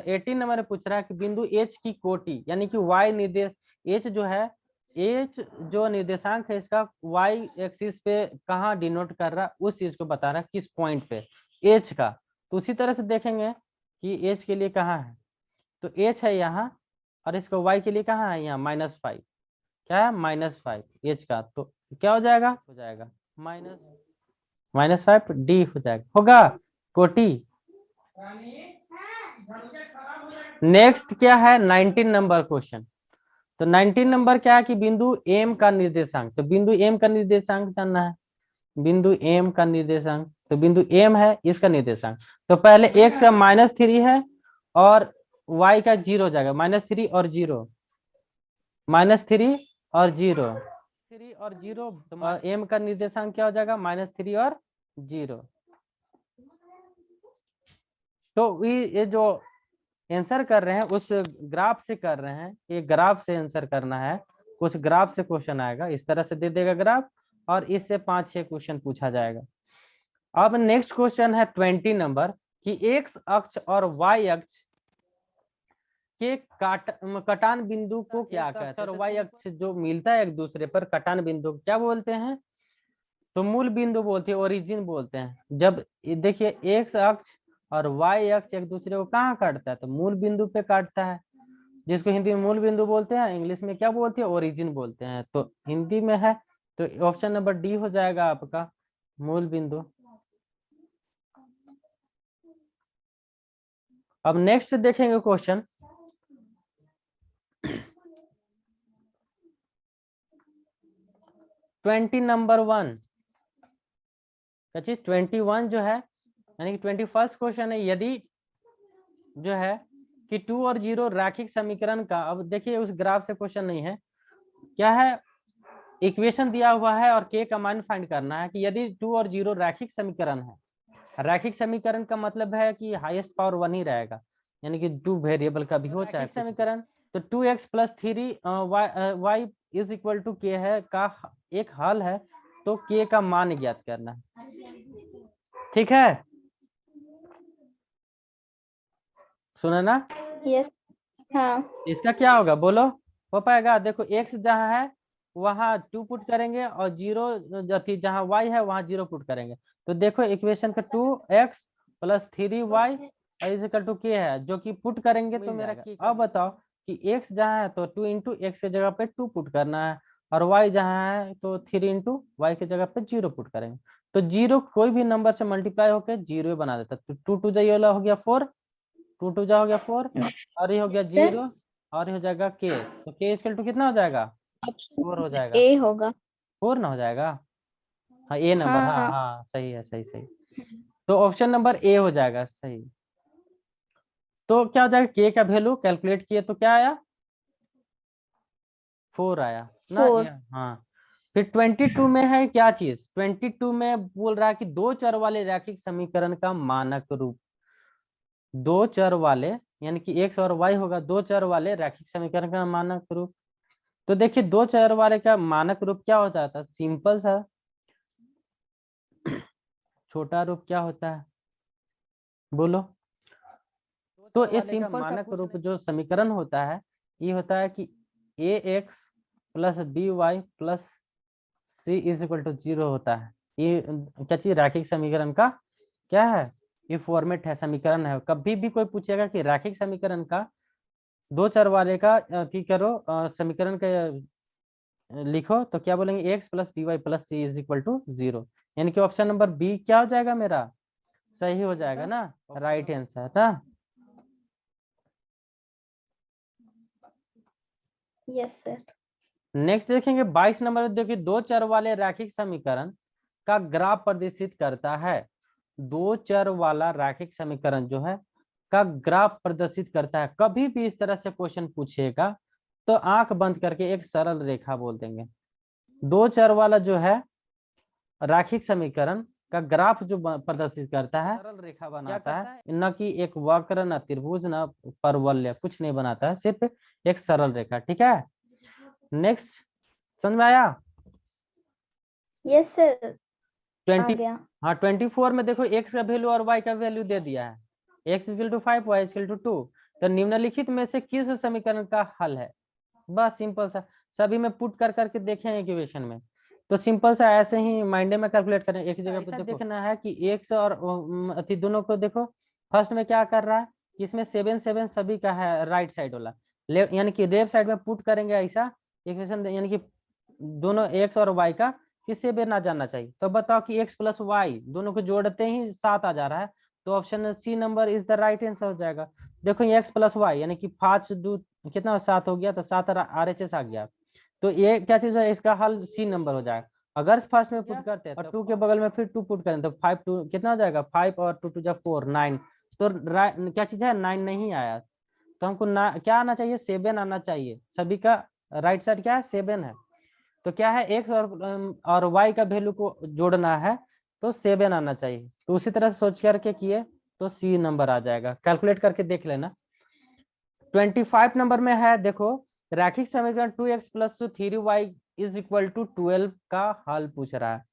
18 नंबर में पूछ रहा है कि बिंदु एच की कोटि, यानी कि वाई निर्देश, एच जो है, एच जो निर्देशांक है इसका वाई एक्सिस पे कहाँ डिनोट कर रहा है, उस चीज को बता रहा है, किस पॉइंट पे एच का। तो उसी तरह से देखेंगे कि एच के लिए कहाँ है, तो एच है यहाँ, और इसको वाई के लिए कहाँ है, यहाँ -5, क्या है -5 एच का, तो क्या हो जाएगा, -5 डी हो जाएगा, होगा कोटि। नेक्स्ट क्या है 19 नंबर क्वेश्चन। तो 19 नंबर क्या है कि बिंदु एम का निर्देशांक, तो बिंदु एम का निर्देशांक जानना है, बिंदु एम का निर्देशांक, तो बिंदु एम है इसका निर्देशांक, तो पहले एक्स का -3 है और वाई का 0 हो जाएगा, -3 और 0, -3 और 0, 3 और 0, और एम का निर्देशांक क्या हो जाएगा, -3 और 0। तो ये जो आंसर कर रहे हैं उस ग्राफ से कर रहे हैं, ये ग्राफ से आंसर करना है, कुछ ग्राफ से क्वेश्चन आएगा, इस तरह से दे देगा ग्राफ, और इससे 5-6 क्वेश्चन पूछा जाएगा। अब नेक्स्ट क्वेश्चन है 20 नंबर कि एक्स अक्ष और वाई अक्ष के कटान बिंदु को क्या कहते हैं, और वाई अक्ष जो मिलता है एक दूसरे पर, कटान बिंदु क्या बोलते हैं, तो मूल बिंदु बोलते हैं, ओरिजिन बोलते हैं। जब देखिए एक्स अक्ष और वाई अक्ष एक दूसरे को कहाँ काटता है, तो मूल बिंदु पे काटता है, जिसको हिंदी में मूल बिंदु बोलते हैं, इंग्लिश में क्या बोलते हैं, ओरिजिन बोलते हैं। तो हिंदी में है तो ऑप्शन नंबर डी हो जाएगा आपका मूल बिंदु। अब नेक्स्ट देखेंगे क्वेश्चन 20 नंबर 1, क्या चीज 21 जो है, यानी कि 21st क्वेश्चन है, यदि जो है कि 2 और 0 रैखिक समीकरण का, अब देखिए उस ग्राफ से क्वेश्चन नहीं है, क्या है इक्वेशन दिया हुआ है और के का मान फाइंड करना है कि यदि 2 और 0 रैखिक समीकरण है, रैखिक समीकरण का मतलब है कि हाईएस्ट पावर 1 ही रहेगा, यानी कि 2 वेरिएबल का भी हो चाहे समीकरण, तो 2x + 3 y = k है का एक हल है, तो k का मान ज्ञात करना है। ठीक है, सुना ना? यस। हाँ। इसका क्या होगा बोलो, हो पाएगा? देखो x जहाँ है वहाँ 2 पुट करेंगे और 0 जहाँ y है वहाँ 0 पुट करेंगे, तो देखो इक्वेशन का 2x + 3y = k है, जो कि पुट करेंगे तो मेरा k। अब बताओ कि x जहाँ है तो 2 × x के जगह पे 2 पुट करना है, और y जहाँ है तो 3 × y के जगह पे 0 पुट करेंगे, तो 0 कोई भी नंबर से मल्टीप्लाई होकर 0 बना देता है, तो 2 2 वाला हो गया 4, 2 2 हो गया 4, और ये हो गया 0, और ये हो जाएगा k, तो k = कितना हो जाएगा, 4 हो जाएगा, ए होगा। 4 ना हो जाएगा, हाँ ए नंबर, हाँ हाँ। हाँ सही है, सही सही, तो ऑप्शन नंबर ए हो जाएगा सही। तो क्या हो जाएगा, के का वैल्यू कैलकुलेट किए तो क्या आया, 4 आया ना, 4। हाँ फिर 22 में है क्या चीज, 22 में बोल रहा है कि दो चर वाले रैखिक समीकरण का मानक रूप, दो चर वाले यानी कि एक्स और वाई होगा, दो चर वाले रैखिक समीकरण का मानक रूप। तो देखिए दो चर वाले का मानक रूप क्या होता था, सिंपल सा छोटा रूप क्या होता है बोलो। तो ये सिंपल मानक रूप जो समीकरण होता है ये होता है कि a x plus b y plus c is equal to 0 होता है। ये क्या चीज, रैखिक समीकरण का क्या है, ये फॉर्मेट है, समीकरण है। कभी भी कोई पूछेगा कि रैखिक समीकरण का दो चर वाले का की करो समीकरण का लिखो, तो क्या बोलेंगे, x plus b y plus c is equal to 0, यानी कि ऑप्शन नंबर बी क्या हो जाएगा मेरा, सही हो जाएगा ना, राइट आंसर था। Yes sir. नेक्स्ट देखेंगे 22 नंबर, देखिए दो चर वाले रैखिक समीकरण का ग्राफ प्रदर्शित करता है। दो चर वाला रैखिक समीकरण जो है का ग्राफ प्रदर्शित करता है। कभी भी इस तरह से क्वेश्चन पूछेगा तो आंख बंद करके एक सरल रेखा बोल देंगे। दो चर वाला जो है रैखिक समीकरण का ग्राफ जो प्रदर्शित करता है, सरल रेखा बनाता है, न कि एक वक्र, न त्रिभुज, न परवलय, कुछ नहीं बनाता है, सिर्फ एक सरल रेखा। ठीक है, नेक्स्ट समझ में आया। यस सर, आ 20 गया। हाँ 24 में देखो एक्स का वैल्यू और वाई का वैल्यू दे दिया है, x equal to 5 y equal to 2। तो निम्नलिखित में से किस समीकरण का हल है, बस सिंपल सा, सभी में पुट कर करके देखें इक्वेशन में। तो सिंपल सा ऐसे ही माइंड में कैलकुलेट करें, एक जगह पे देखना है कि एक्स और अति दोनों को देखो। फर्स्ट में क्या कर रहा है कि इसमें 7 7 सभी का है राइट साइड वाला, यानी कि लेफ्ट साइड में पुट करेंगे ऐसा इक्वेशन, यानी कि दोनों एक्स और वाई का किससे भी ना जानना चाहिए। तो बताओ कि एक्स प्लस वाई दोनों को जोड़ते ही 7 आ जा रहा है, तो option C number is the right answer हो जाएगा। देखो एक्स प्लस वाई यानी कि 5 2 कितना 7 हो गया, तो 7 RHS आ गया। तो ये क्या चीज है, इसका हल सी नंबर हो जाएगा। अगर फर्स्ट में पुट करते हैं और 2 के बगल में फिर 2 पुट करें तो 5 2 कितना हो जाएगा, 5 और 2 2 4 9। तो क्या चीज है, 9 नहीं आया, तो हमको ना क्या आना चाहिए, 7 आना चाहिए। सभी का राइट साइड क्या है, 7 है। तो क्या है, एक्स और वाई का वैल्यू को जोड़ना है तो 7 आना चाहिए। तो उसी तरह से सोच करके किए तो सी नंबर आ जाएगा, कैलकुलेट करके देख लेना। 25 नंबर में है देखो, रैखिक समीकरण 2x plus 3y is equal to 12 का हल पूछ रहा है।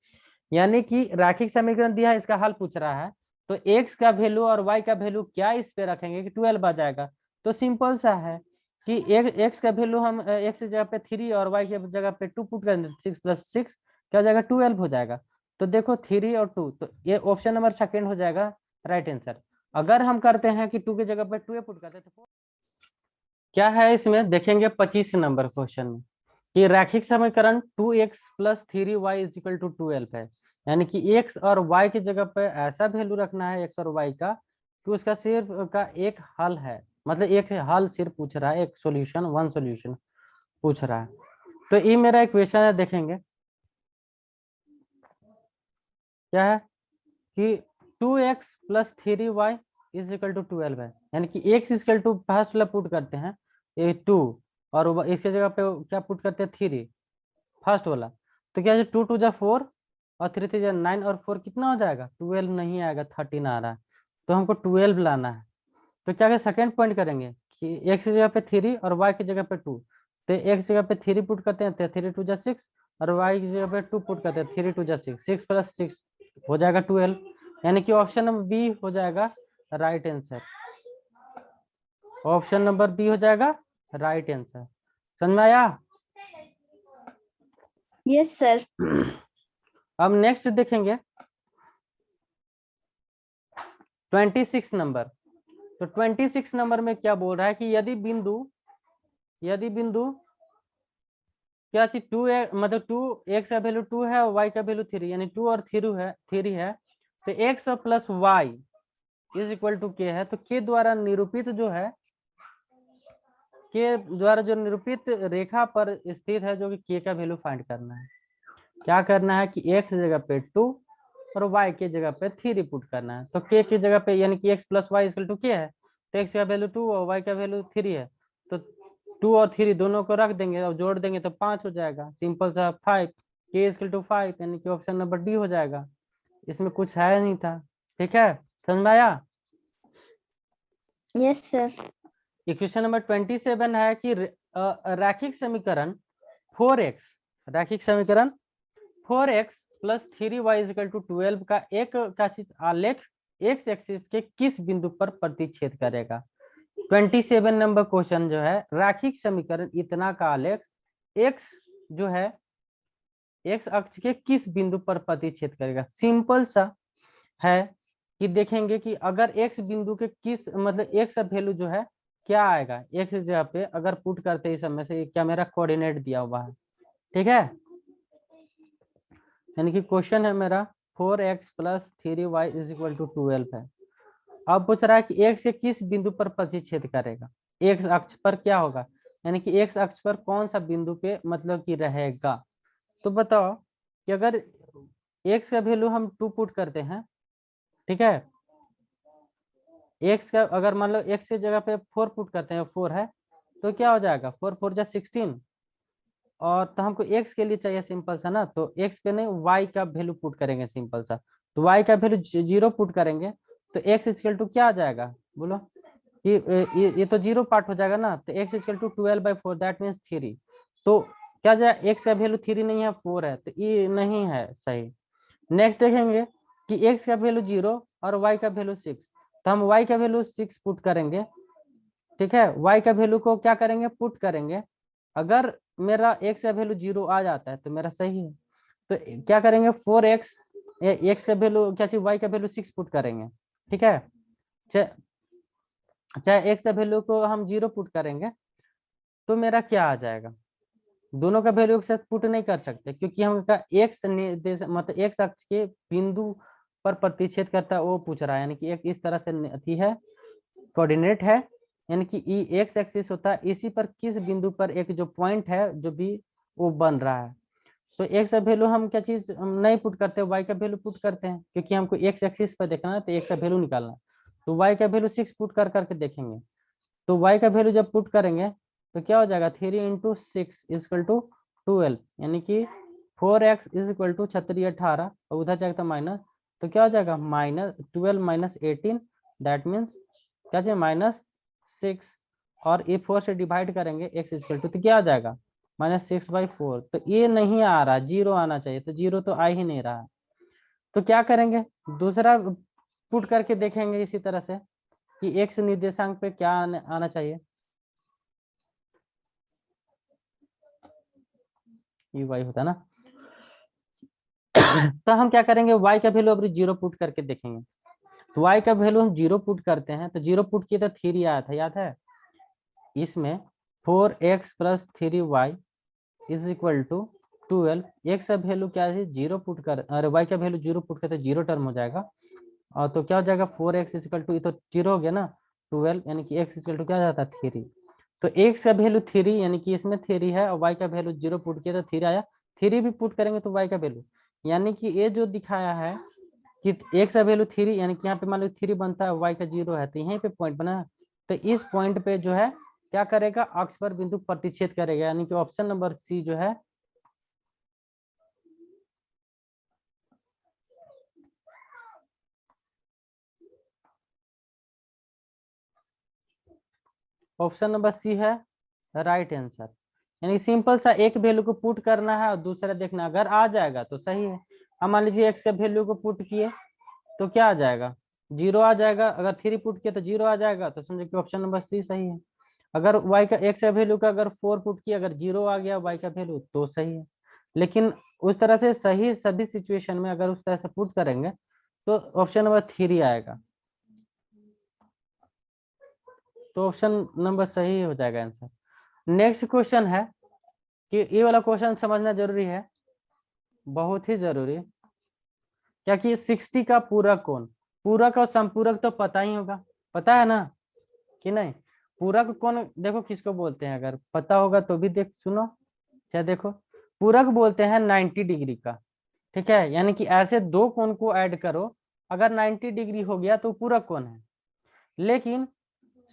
यानी कि रैखिक समीकरण दिया है, इसका हल पूछ रहा है, तो x का वैल्यू और y का वैल्यू क्या इस पे रखेंगे कि 12 आ जाएगा। तो सिंपल सा है कि x का वैल्यू हम x की जगह पे 3 और y की जगह पे 2 पुट करेंगे, 6 प्लस 6 क्या हो जाएगा, 12 हो जाएगा। तो देखो 3 और 2, तो ये ऑप्शन नंबर सेकेंड हो जाएगा राइट आंसर। अगर हम करते हैं कि 2 की जगह पे 2 पुट करते हैं तो क्या है इसमें देखेंगे 25 नंबर क्वेश्चन में कि रैखिक समीकरण 2x plus 3y is equal to 12 है। यानी कि x और y की जगह पे ऐसा वैल्यू रखना है x और y का कि उसका सिर्फ का एक हल है, मतलब एक हल सिर्फ पूछ रहा है, एक सॉल्यूशन, वन सॉल्यूशन पूछ रहा है। तो ये मेरा इक्वेशन है, देखेंगे क्या है कि 2x plus 3y is equal to 12 है। यानी कि x is equal to first वाला पुट करते हैं ये 2 और इसके जगह पे क्या पुट करते हैं 3 फर्स्ट वाला। तो क्या 2 2 जा 4 और 3 3 जा 9 और 4 कितना हो जाएगा, 12 नहीं आएगा, 13 आ रहा है। तो हमको 12 लाना है। तो क्या सेकंड पॉइंट करेंगे कि x की जगह पे 3 और y की जगह पे 2। तो x की जगह पे 3 पुट करते हैं तो 3 2 जा 6 और y की जगह पे 2 पुट करते हैं 3 2 जा 6, 6 प्लस 6 हो जाएगा 12। यानी कि ऑप्शन नंबर बी हो जाएगा right answer, option number B हो जाएगा राइट आंसर। समझ में आया। Yes sir. अब नेक्स्ट देखेंगे 26 नंबर। तो 26 नंबर में क्या बोल रहा है कि यदि बिंदु क्या चीज 2 मतलब 2 x का वैल्यू 2 है और y का वैल्यू 3, यानी 2 और 3 है, तो x plus y is equal to k है। तो k द्वारा निरूपित जो है, के द्वारा जो निरूपित रेखा पर स्थित है, जो कि k का वैल्यू फाइंड करना है। क्या करना है कि x जगह पे 2 और y की जगह पे 3 पुट करना है। तो k की जगह पे यानी कि x plus y equal to k है, तो x का वैल्यू 2 और y का वैल्यू 3 है। तो 2 और 3 दोनों को रख देंगे और जोड़ देंगे तो 5 हो जाएगा, सिंपल सा 5। k इक्वल टू 5, यानी कि ऑप्शन नंबर डी हो जाएगा, इसमें कुछ है नहीं था। ठीक है, समझ में आया? Yes sir. इक्वेशन नंबर 27 है कि रैखिक समीकरण 4x, रैखिक समीकरण 4x plus 3y equal to 12 का एक क्या चीज आलेख x एक्सिस के किस बिंदु पर प्रतिच्छेद करेगा। 27 नंबर क्वेश्चन जो है, रैखिक समीकरण इतना का आलेख x जो है x अक्ष के किस बिंदु पर प्रतिच्छेद करेगा। सिंपल सा है कि देखेंगे कि अगर x बिंदु के किस मतलब x का वैल्यू जो है क्या आएगा, x जगह पे अगर पुट करते हैं इस समय से, क्या मेरा कोऑर्डिनेट दिया हुआ है। ठीक है, यानी कि क्वेश्चन है मेरा 4x plus 3y is equal to 12 है। अब पूछ रहा है कि x के किस बिंदु पर प्रतिच्छेद करेगा, x अक्ष पर क्या होगा, यानी कि x अक्ष पर कौन सा बिंदु पे मतलब कि रहेगा। तो बताओ कि अगर x का वैल्यू हम 2 पुट करते हैं, ठीक है, x का अगर मान लो x की जगह पे 4 पुट करते हैं, 4 है तो क्या हो जाएगा, 4 4 जा 16, और तो हमको x के लिए चाहिए सिंपल सा ना, तो x पे नहीं y का वैल्यू पुट करेंगे सिंपल सा, तो y का वैल्यू 0 पुट करेंगे तो x इक्वल टू क्या आ जाएगा बोलो, कि ये तो 0 पार्ट हो जाएगा ना, तो x equal to 12/4 that means 3। तो क्या जाए, x का वैल्यू 3 नहीं है 4 है, तो ये नहीं है सही। नेक्स्ट देखेंगे कि x का वैल्यू 0 और y का वैल्यू 6, तो हम y का वैल्यू 6 पुट करेंगे। ठीक है, y का वैल्यू को क्या करेंगे, पुट करेंगे। अगर मेरा x का वैल्यू 0 आ जाता है तो मेरा सही है, तो क्या करेंगे 4x, x का वैल्यू क्या चाहिए, y का वैल्यू 6 पुट करेंगे। ठीक है, चाहे x का वैल्यू को हम 0 पुट करेंगे तो मेरा क्या आ जाएगा, दोनों का वैल्यू एक साथ पुट नहीं कर सकते, क्योंकि हम एक्स निर्देश मतलब एक्स अक्ष के बिंदु पर प्रतिच्छेद करता है वो पूछ रहा है, यानी कि एक इस तरह से अथी है, कोऑर्डिनेट है, यानी कि ई एक्स एक्सिस होता है, इसी पर किस बिंदु पर एक जो पॉइंट है जो भी वो बन रहा है। तो एक्स का वैल्यू हम क्या चीज हम नहीं पुट करते, वाई का वैल्यू पुट करते हैं, क्योंकि हमको एक्स एक्सिस पर देखना है तो एक्स का वैल्यू निकालना है, तो वाई का वैल्यू 6 पुट कर करके देखेंगे। तो y का वैल्यू जब पुट करेंगे तो क्या हो जाएगा, 3 इंटू 6 इजकल टू 12, यानी कि 4x इज इक्वल टू 18 और उधर जाएगा माइनस, तो क्या हो जाएगा -12 माइनस 18 दैट मीन्स क्या चाहिए -6, और ये 4 से डिवाइड करेंगे x इजकल टू, तो क्या आ जाएगा -6/4। तो ये नहीं आ रहा, 0 आना चाहिए, तो 0 तो आ ही नहीं रहा। तो क्या करेंगे, दूसरा पुट करके देखेंगे इसी तरह से कि x निर्देशांक पे क्या आना चाहिए, ये y होता है ना। तो हम क्या करेंगे, y का वैल्यू अब 0 पुट करके देखेंगे, तो y का वैल्यू हम 0 पुट करते हैं, तो 0 पुट किए तो 3 आया था, याद है। इसमें 4x plus 3y is equal to 12, x का वैल्यू क्या है 0 पुट कर, अरे y का वैल्यू 0 पुट करते 0 टर्म हो जाएगा, और तो क्या हो जाएगा 4x इज इक्वल टू, ये तो 0 हो गया ना, 12 यानी कि x इज इक्वल टू क्या जाता है 3। तो x का वैल्यू 3 यानी कि इसमें 3 है, और y का वैल्यू 0 पुट किया तो 3 आया, 3 भी पुट करेंगे तो y का वैल्यू, यानी कि ये जो दिखाया है कि x का वैल्यू 3 यानी कि यहाँ पे मान लो 3 बनता है, y का 0 है, तो यहीं पे पॉइंट बना है, तो इस पॉइंट पे जो है क्या करेगा, अक्ष पर बिंदु प्रतिच्छेद करेगा, यानी कि ऑप्शन नंबर सी जो है ऑप्शन नंबर सी है राइट आंसर। यानी सिंपल सा एक वैल्यू को पुट करना है और दूसरा देखना, अगर आ जाएगा तो सही है। अब मान लीजिए एक्स के वैल्यू को पुट किए तो क्या आ जाएगा, 0 आ जाएगा, अगर 3 पुट किए तो 0 आ जाएगा, तो समझे कि ऑप्शन नंबर सी सही है। अगर y का एक्स का वैल्यू का अगर 4 पुट किया, अगर 0 आ गया y का वैल्यू तो सही है। लेकिन उस तरह से सही सभी सिचुएशन में अगर उस तरह से पुट करेंगे तो ऑप्शन नंबर 3 आएगा, तो ऑप्शन नंबर सही हो जाएगा आंसर। नेक्स्ट क्वेश्चन है कि ये वाला क्वेश्चन समझना जरूरी है, बहुत ही जरूरी, क्या कि 60 का पूरक कौन, पूरक और संपूरक तो पता ही होगा, पता है ना कि नहीं। पूरक कौन देखो किसको बोलते हैं, अगर पता होगा तो भी देख सुनो, क्या देखो, पूरक बोलते हैं 90 डिग्री का। ठीक है, यानी कि ऐसे दो कोण को ऐड करो, अगर 90 डिग्री हो गया तो पूरक कोण है। लेकिन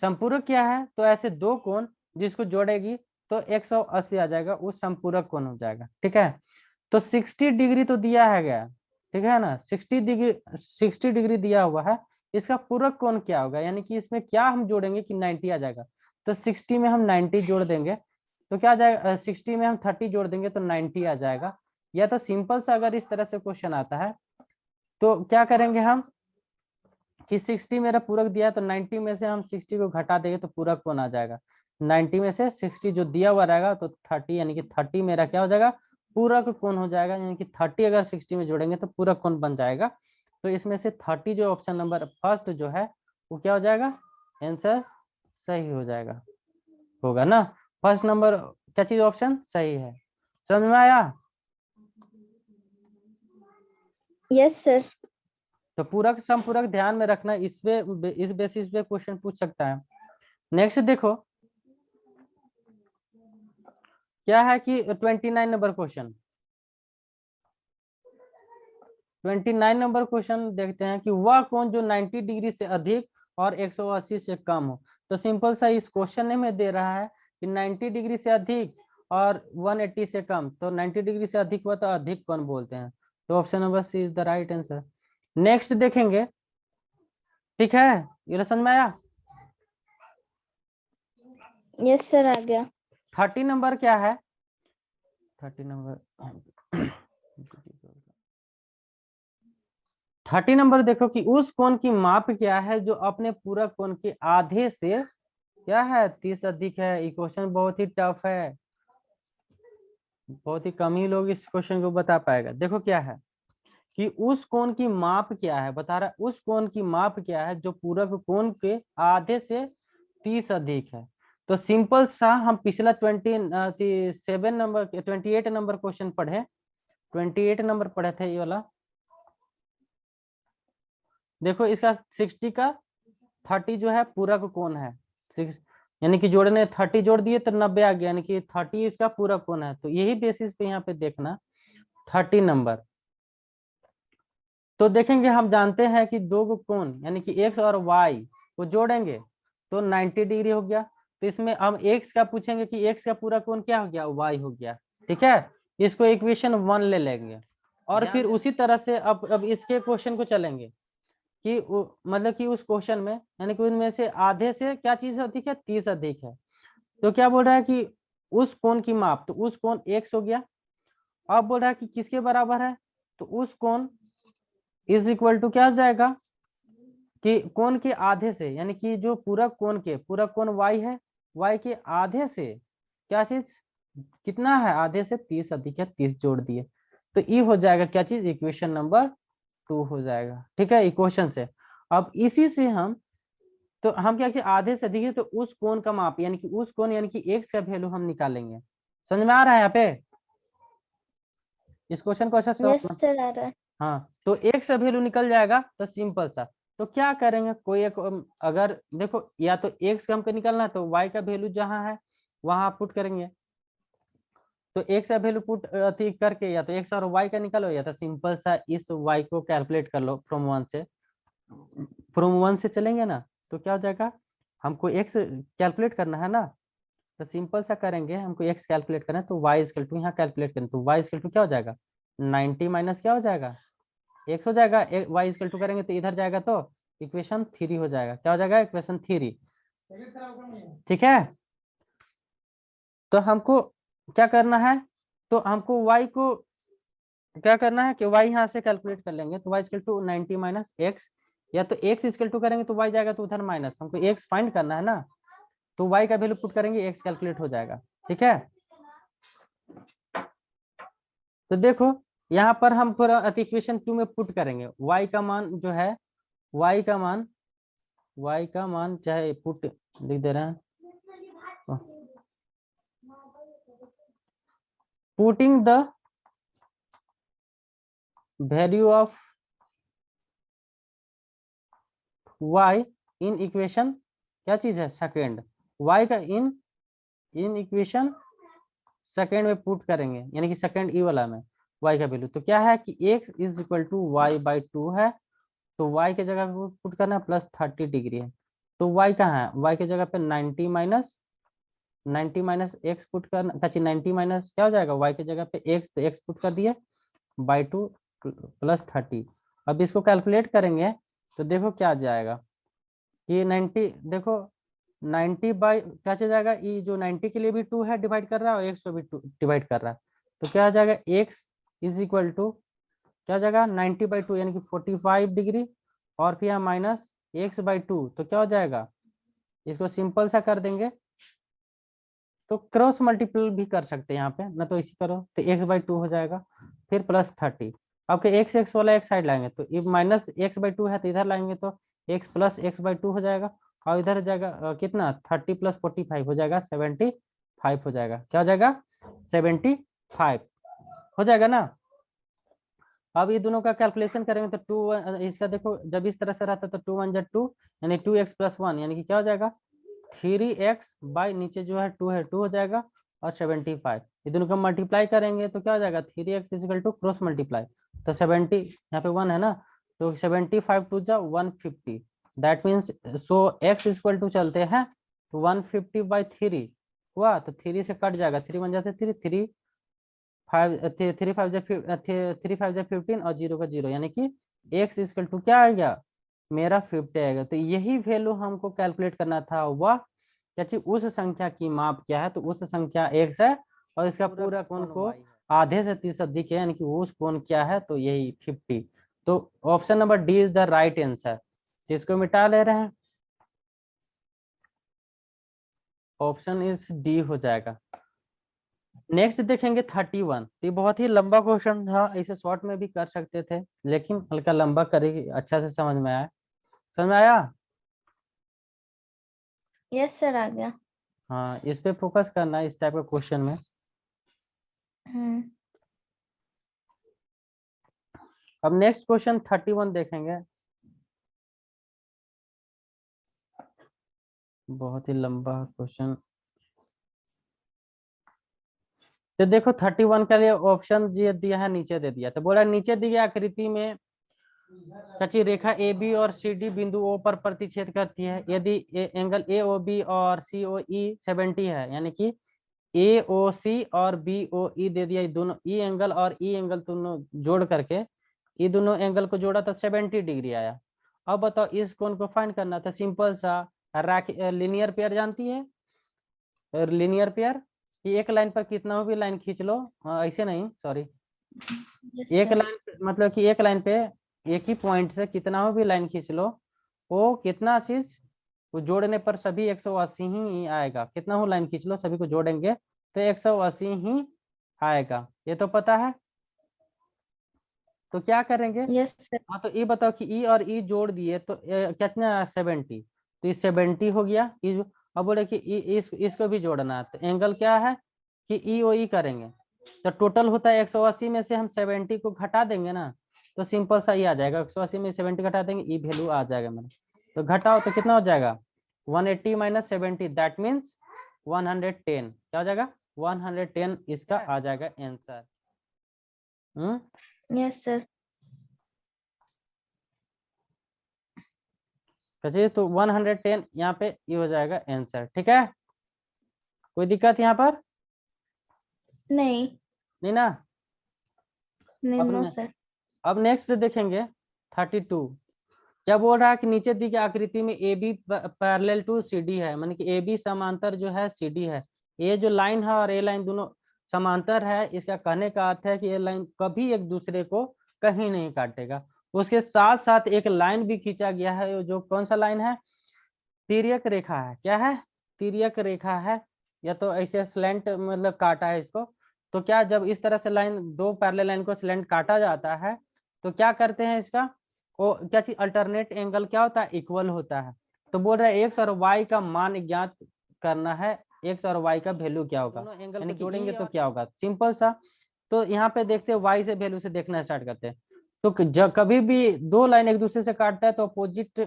संपूरक क्या है, तो ऐसे दो कोण जिसको जोड़ेगी तो 180 आ जाएगा, वो संपूरक कोण हो जाएगा। ठीक है, तो 60 डिग्री तो दिया है गया, ठीक है ना, 60 डिग्री दिया हुआ है। इसका पूरक कोण क्या होगा, यानी कि इसमें क्या हम जोड़ेंगे कि 90 आ जाएगा। तो 60 में हम 90 जोड़ देंगे तो क्या आ जाएगा, 60 में हम 30 जोड़ देंगे तो 90 आ जाएगा। या तो सिंपल सा अगर इस तरह से क्वेश्चन आता है तो क्या करेंगे हम कि 60 मेरा पूरक दिया तो 90 में से हम 60 को घटा देंगे तो पूरक कौन आ जाएगा। 90 में से 60 जो दिया हुआ रहेगा तो 30, यानी कि 30 मेरा क्या हो जाएगा, पूरक कौन हो जाएगा, यानी कि 30 अगर 60 में जोड़ेंगे तो पूरक कौन बन जाएगा। तो इसमें से 30 जो ऑप्शन नंबर फर्स्ट जो है वो क्या हो जाएगा, आंसर सही हो जाएगा, होगा ना। फर्स्ट नंबर क्या चीज ऑप्शन सही है, समझ में आया। Yes sir. तो पूरक समपूरक ध्यान में रखना, इस बेसिस पे क्वेश्चन पूछ सकता है। नेक्स्ट देखो क्या है कि 29 नंबर क्वेश्चन, 29 नंबर क्वेश्चन देखते हैं कि वह कोण जो 90 डिग्री से अधिक और 180 से कम हो। तो सिंपल सा इस क्वेश्चन में दे रहा है कि 90 डिग्री से अधिक और 180 से कम, तो 90 डिग्री से अधिक हुआ तो अधिक कोण बोलते हैं। तो option number C is the right answer. Next देखेंगे, ठीक है, ये समझ में आया। यस सर, आ गया। 30 नंबर क्या है, 30 नंबर 30 नंबर देखो कि उस कोण की माप क्या है जो अपने पूरक कोण के आधे से क्या है 30 अधिक है। ये क्वेश्चन बहुत ही टफ है, बहुत ही कम ही लोग इस क्वेश्चन को बता पाएगा। देखो क्या है कि उस कोण की माप क्या है, बता रहा है उस कोण की माप क्या है जो पूरक कोण के आधे से 30 अधिक है। तो सिंपल सा हम पिछला 27 नंबर 28 नंबर क्वेश्चन पढ़े, 28 नंबर पढ़े थे ये वाला। देखो इसका 60 का 30 जो है पूरक कोण है, 6 यानी कि जोड़ने 30 जोड़ दिए तो 90 आ गया, यानी कि 30 इसका पूरक कोण है। तो यही बेसिस पे यहाँ पे देखना 30 नंबर। तो देखेंगे हम जानते हैं कि दो गो कोण यानी कि एक्स और वाई को जोड़ेंगे तो 90 डिग्री हो गया। तो इसमें हम एक्स का पूछेंगे कि एक्स का पूरा कोण क्या हो गया, वाई हो गया, ठीक है। इसको इक्वेशन 1 ले लेंगे और फिर उसी तरह से अब इसके क्वेश्चन को चलेंगे कि मतलब कि उस क्वेश्चन में यानी कि उनमें से आधे से क्या चीज अधिक है, 30 अधिक है। तो क्या बोल रहा है कि उस कोण की माप, तो उस कोण एक्स हो गया। अब बोल रहा है कि किसके बराबर है, तो उस कोण इज इक्वल टू क्या हो जाएगा कि कोण के आधे से, यानी कि जो पूरक कोण y है, y के आधे से क्या चीज कितना है, आधे से 30 अधिक है, 30 जोड़ दिए तो ये हो जाएगा क्या चीज, इक्वेशन नंबर 2 हो जाएगा, ठीक है, इक्वेशन से। अब इसी से हम तो हम क्या आधे से अधिक है तो उस कोण का माप यानी कि उस कोण यानी कि एक्स का वैल्यू हम निकालेंगे। समझ में आ रहा है यहाँ पे, इस क्वेश्चन को अच्छा से यस सर, आ रहा है। हाँ, तो एक से वैल्यू निकल जाएगा तो सिंपल सा। तो क्या करेंगे, कोई एक अगर देखो या तो एक्स का हमको निकलना है तो वाई का वैल्यू जहां है वहां पुट करेंगे। तो एक्स का वैल्यू पुट अति करके या तो एक्स और वाई का निकालो या तो सिंपल सा इस वाई को कैलकुलेट कर लो फ्रॉम वन से चलेंगे ना। तो क्या हो जाएगा, हमको एक्स कैलकुलेट करना है ना, तो सिंपल सा करेंगे, हमको एक्स कैलकुलेट करना है तो वाई इक्वल टू यहाँ कैलकुलेट करें तो वाई इक्वल टू क्या हो जाएगा 90 माइनस क्या हो जाएगा एक्स हो जाएगा। वाई इक्वल टू करेंगे तो इधर जाएगा तो इक्वेशन 3 हो जाएगा, क्या हो जाएगा इक्वेशन 3, ठीक है। तो हमको क्या करना है, तो हमको y को क्या करना है कि y यहाँ से कैलकुलेट कर लेंगे तो y equal to 90 minus x, या तो x इक्वल टू करेंगे तो y जाएगा तो उधर माइनस, हमको x फाइंड करना है ना, तो y का वैल्यू पुट करेंगे x कैलकुलेट हो जाएगा, ठीक है। तो देखो यहाँ पर हम पूरा इक्वेशन 2 में पुट करेंगे y का मान जो है, y का मान चाहे पुट लिख दे रहे हैं, putting the value of y in equation क्या चीज है सेकेंड, y का इन इक्वेशन सेकेंड में पुट करेंगे, यानी कि सेकेंड ई वाला में y का वैल्यू। तो क्या है कि x is equal to y by 2 है, तो y के जगह पे पुट करना है प्लस 30 डिग्री है। तो y कहाँ है, y के जगह पे 90 माइनस 90 माइनस एक्स पुट करना, अच्छा 90 माइनस क्या हो जाएगा y की जगह पे x, तो x पुट कर दिए बाई 2 प्लस 30। अब इसको कैलकुलेट करेंगे तो देखो क्या आ जाएगा, ये 90 देखो 90 बाई क्या चल जाएगा, ये जो 90 के लिए भी 2 है डिवाइड कर रहा है और x को भी 2 डिवाइड कर रहा है, तो क्या आ जाएगा x इज इक्वल टू क्या हो जाएगा 90/2 यानी कि 45 डिग्री, और फिर यहाँ माइनस x/2 तो क्या हो जाएगा, इसको सिंपल सा कर देंगे तो क्रॉस मल्टीपल भी कर सकते हैं यहाँ पे, ना तो इसी करो तो x/2 हो जाएगा, फिर प्लस 30। आपके x वाला एक साइड लाएंगे तो ये माइनस x/2 है तो इधर लाएंगे तो x प्लस x/2 हो जाएगा, और इधर हो जाएगा कितना 30 प्लस 45 हो जाएगा 75 हो जाएगा, क्या हो जाएगा 75 हो जाएगा ना। अब ये दोनों का कैलकुलेशन करेंगे तो 2 इसका देखो जब इस तरह से रहता है तो 2 1 जा 2 यानी 2x प्लस 1 यानी कि क्या हो जाएगा 3x बाई नीचे जो है 2 हो जाएगा और 75, ये दोनों का मल्टीप्लाई करेंगे तो क्या हो जाएगा 3x is equal to cross multiply, तो 70 यहाँ पे 1 है ना, तो 75 2 जा 150, that means so x equal to चलते हैं तो 150/3 हुआ, तो 3 से कट जाएगा, 3 बन जाते 3 3 5 15 और 0 का 0 यानी कि x इक्वल टू क्या आएगा मेरा 50 आएगा। तो यही वैल्यू हमको कैलकुलेट करना था, वह क्या चीज उस संख्या की माप क्या है, तो उस संख्या x है और इसका पूरा कोण को आधे से 30 अधिक है यानी कि उस कोण क्या है तो यही 50। तो option number D is the right answer, इसको मिटा ले रहे हैं, ऑप्शन इज डी हो जाएगा। नेक्स्ट देखेंगे 31, ये बहुत ही लंबा क्वेश्चन था, इसे शॉर्ट में भी कर सकते थे लेकिन हल्का लंबा करेगी अच्छा से समझ में आया, समझ में आया। यस सर आ गया। हाँ इस पे फोकस करना है इस टाइप का क्वेश्चन में। अब नेक्स्ट क्वेश्चन 31 देखेंगे, बहुत ही लंबा क्वेश्चन। तो देखो 31 के लिए ऑप्शन ये दिया है नीचे दे दिया, तो बोला नीचे दी गई आकृति में कच्ची रेखा ए बी और सी डी बिंदु ओ पर प्रतिच्छेद करती है, यदि एंगल ए ओ बी और सी ओ ई 70 है, यानी कि ए ओ सी और बी ओ ई दे दिया, दोनों ई एंगल और ई एंगल दोनों जोड़ करके ये दोनों एंगल को जोड़ा तो 70 डिग्री आया। अब बताओ इस कोण को फाइंड करना था, सिंपल सा लीनियर पेयर जानती है, लीनियर पेयर कि एक लाइन पर कितना भी लाइन खींच लो, ऐसे नहीं सॉरी, एक लाइन मतलब कि एक लाइन पे एक ही पॉइंट से कितना भी लाइन खींच लो, वो कितना चीज वो जोड़ने पर सभी 180 ही आएगा, कितना हो लाइन खींच लो सभी को जोड़ेंगे तो 180 ही आएगा, ये तो पता है। तो क्या करेंगे, यस सर। हाँ तो ये बताओ कि ई और ई जोड़ दिए तो कितना 70, तो ये 70 हो गया ई। अब बोले कि इसको भी जोड़ना है तो एंगल क्या है कि ई ओ ई करेंगे, तो टोटल होता है 180 में से हम 70 को घटा देंगे ना, तो सिंपल सा ये आ जाएगा 180 में 70 घटा देंगे ई वैल्यू आ जाएगा मेरा, तो घटाओ तो कितना हो जाएगा 180 माइनस 70 दैट मीन्स 110, क्या हो जाएगा 110 इसका आ जाएगा आंसर। Yes sir. चलिए तो 110 यहाँ पे ये हो जाएगा आंसर, ठीक है, कोई दिक्कत यहाँ पर नहीं नहीं ना। नहीं अब नो सर। अब नेक्स्ट देखेंगे 32, क्या बोल रहा है कि नीचे दी गई आकृति में A B parallel to C D है, माने कि ए बी समांतर जो है सी डी है, ये जो लाइन है और ए लाइन दोनों समांतर है, इसका कहने का अर्थ है कि ये लाइन कभी एक दूसरे को कहीं नहीं काटेगा। उसके साथ साथ एक लाइन भी खींचा गया है, जो कौन सा लाइन है तिर्यक रेखा है, क्या है तिर्यक रेखा है, या तो ऐसे स्लेंट मतलब काटा है इसको, तो क्या जब इस तरह से लाइन दो पैरेलल लाइन को स्लेंट काटा जाता है तो क्या करते हैं इसका वो क्या चीज अल्टरनेट एंगल क्या होता है इक्वल होता है, तो बोल रहे हैं एक्स और वाई का मान ज्ञात करना है, एक्स और वाई का वैल्यू क्या होगा, यानी कि जोड़ेंगे तो क्या होगा सिंपल सा। तो यहाँ पे देखते हैं वाई से वैल्यू से देखना स्टार्ट करते हैं, तो कभी भी दो लाइन एक दूसरे से काटता है तो अपोजिट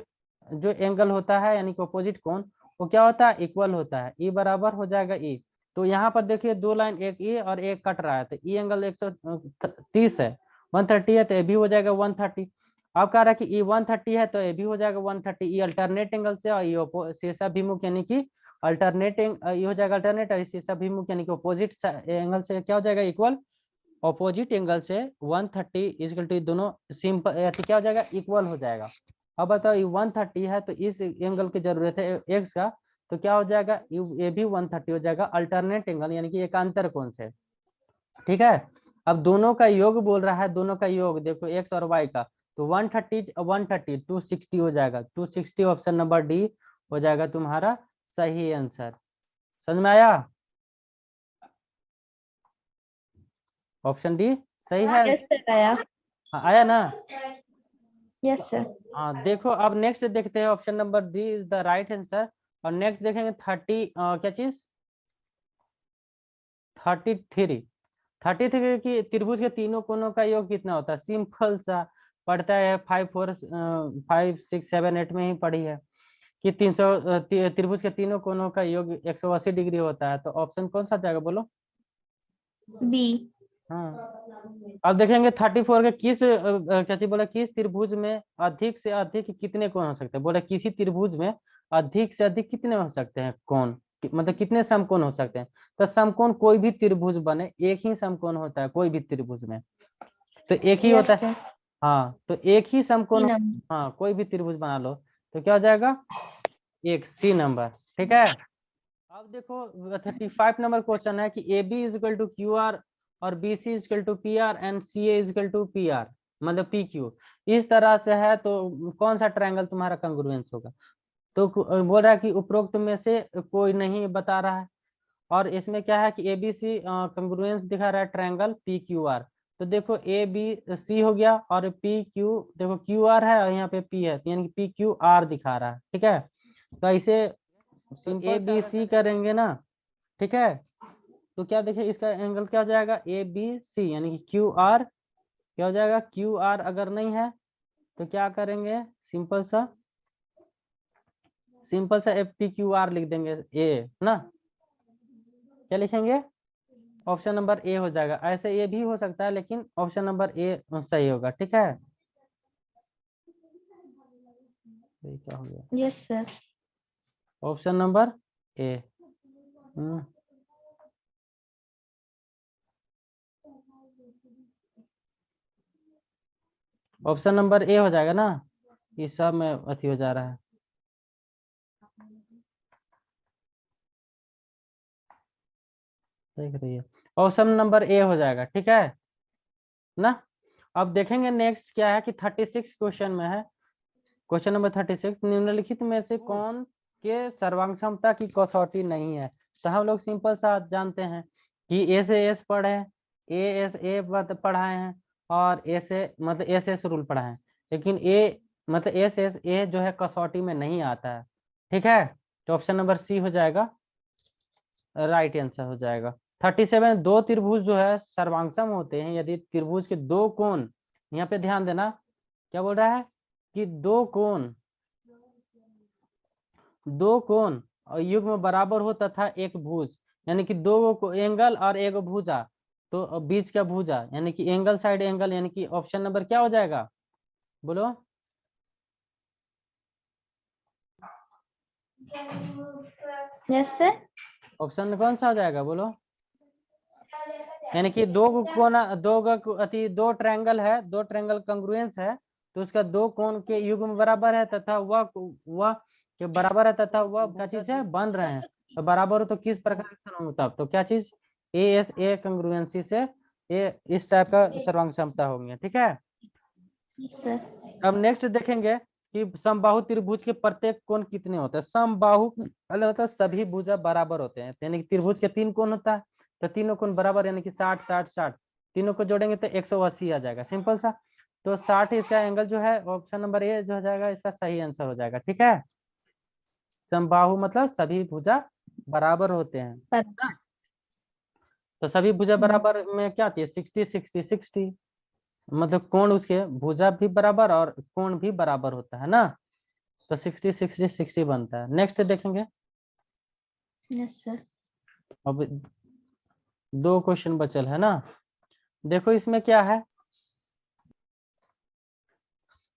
जो एंगल होता है यानी कि अपोजिट कोण वो क्या होता है इक्वल होता है, ई बराबर हो जाएगा ई। तो यहाँ पर देखिए दो लाइन एक ई और एक कट रहा है तो ई एंगल 130 है, 130 है तो ए भी हो जाएगा 130। अब कह रहा है कि ई 130 है तो ए भी हो जाएगा 130, ई अल्टरनेट एंगल से और ई शेषाभिमुख यानी कि ये हो जाएगा अल्टरनेट, इसी से अभिमुख यानी कि अपोजिट एंगल से क्या हो जाएगा, इक्वल। ऑपोजिट एंगल से 130 इक्वल टू, दोनों सिंपल क्या हो जाएगा, इक्वल हो जाएगा। अब बताओ ये 130 है तो इस एंगल की जरूरत है एक्स का, तो क्या हो जाएगा, ये भी 130 हो जाएगा अल्टरनेट एंगल यानी कि एकांतर कोण से। ठीक है, अब दोनों का योग बोल रहा है, दोनों का योग देखो एक्स और वाई का, तो 130 260 हो जाएगा, 260 ऑप्शन नंबर डी हो जाएगा तुम्हारा सही आंसर। समझ में आया, ऑप्शन डी सही है। यस सर आया। हाँ, आया ना। Yes sir. हाँ देखो, अब नेक्स्ट देखते हैं, option number D is the right answer. और नेक्स्ट देखेंगे 30 क्या चीज 33 की त्रिभुज के तीनों कोणों का योग कितना होता है, सिंपल सा पढ़ता है, 5 4 5 6 7 8 में ही पढ़ी है कि 300 त्रिभुज के तीनों कोणों का योग 180 डिग्री होता है। तो ऑप्शन कौन सा जाएगा बोलो। बी। हाँ, अब देखेंगे 34 के किस क्या चीज बोला, किस त्रिभुज में अधिक से अधिक कितने कोण हो सकते हैं, बोला किसी त्रिभुज में अधिक से अधिक कितने हो सकते हैं कोण, मतलब कितने समकोण हो सकते हैं। तो समकोण कोई भी त्रिभुज बने, एक ही समकोण होता है कोई भी त्रिभुज में, तो एक ही यस होता है। सर। हाँ, तो एक ही समकोण, सी नंबर। हाँ कोई भी त्रिभुज बना लो, तो क्या हो जाएगा, एक सी नंबर। ठीक है, अब देखो 35 नंबर क्वेश्चन है कि a b is equal to q r और b c is equal to p r and c a is equal to p r, मतलब पी क्यू, इस तरह से है, तो कौन सा ट्रायंगल तुम्हारा कंग्रुएंस होगा। तो बोल रहा है कि उपरोक्त में से कोई नहीं बता रहा है, और इसमें क्या है कि ए बी सी कंग्रुएंस दिखा रहा है ट्रायंगल पी क्यू आर। तो देखो ए बी सी हो गया और पी क्यू, देखो क्यू आर है और यहाँ पे पी है, यानी कि पी क्यू आर दिखा रहा है। ठीक है, तो ऐसे ए बी सी करेंगे ना, ठीक है, तो क्या देखिए इसका एंगल क्या हो जाएगा, ए बी सी यानी कि क्यू आर, क्या हो जाएगा क्यू आर, अगर नहीं है तो क्या करेंगे, सिंपल सा एफ पी क्यू आर लिख देंगे ए ना, क्या लिखेंगे, ऑप्शन नंबर ए हो जाएगा। ऐसे ये भी हो सकता है लेकिन ऑप्शन नंबर ए सही होगा। ठीक है, ये क्या हो गया, yes sir. Option number A. Option number A हो जाएगा ना, ये सब में अथी हो जा रहा है। देख रही है, ऑप्शन नंबर ए हो जाएगा। ठीक है ना। अब देखेंगे नेक्स्ट क्या है कि 36 क्वेश्चन में है, क्वेश्चन नंबर 36, निम्नलिखित में से कौन के सर्वांग क्षमता की कसौटी नहीं है। तो हम लोग सिंपल सा जानते हैं कि ए से एस पढ़े, ए एस ए पढ़ाए हैं, और ए से मतलब एस एस रूल पढ़ाए हैं, लेकिन ए मतलब एस एस ए जो है कसौटी में नहीं आता है। ठीक है, तो ऑप्शन नंबर सी हो जाएगा, राइट आंसर हो जाएगा। 37, दो त्रिभुज जो है सर्वांगसम होते हैं यदि त्रिभुज के दो कोण, यहाँ पे ध्यान देना, क्या बोल रहा है कि दो कोण और युग्म बराबर हो तथा एक भुज, यानी कि दो एंगल और एक भुजा, तो बीच का भुजा यानी कि एंगल साइड एंगल, यानी कि ऑप्शन नंबर क्या हो जाएगा बोलो। Yes sir. ऑप्शन कौन सा हो जाएगा बोलो, यानी कि दो कोना दो ट्रायंगल है, दो ट्रायंगल कंग्रुएंस है, तो उसका दो कोण के युग्म बराबर है तथा वह के बराबर है तथा वह क्या चीज है बन रहे हैं, तो बराबर हो तो किस प्रकार का होता, तो क्या चीज ए एस ए कंग्रुएंसी से ये इस टाइप का सर्वांग क्षमता होंगे। ठीक है, यस सर। अब नेक्स्ट देखेंगे कि समबाहु त्रिभुज के प्रत्येक कोण कितने होते हैं। समबाहु मतलब सभी भुजा बराबर होते हैं, यानी कि त्रिभुज के 3 कोण होता है, तो तीनों कोण बराबर यानी कि 60 60 60, तीनों को जोड़ेंगे तो 180 आ जाएगा, सिंपल सा। तो 60 इसका एंगल जो है, ऑप्शन नंबर ए जो हो जाएगा इसका सही आंसर हो जाएगा। ठीक है, समबाहु मतलब सभी भुजा बराबर होते हैं ना? तो सभी भुजा बराबर में क्या थी, 60 60 60, मतलब कोण उसके भुजा भी बराबर और कोण भी बराबर होता है ना, तो 60 60 60 बनता है। नेक्स्ट देखेंगे, यस सर। अब दो क्वेश्चन बचल है ना, देखो इसमें क्या है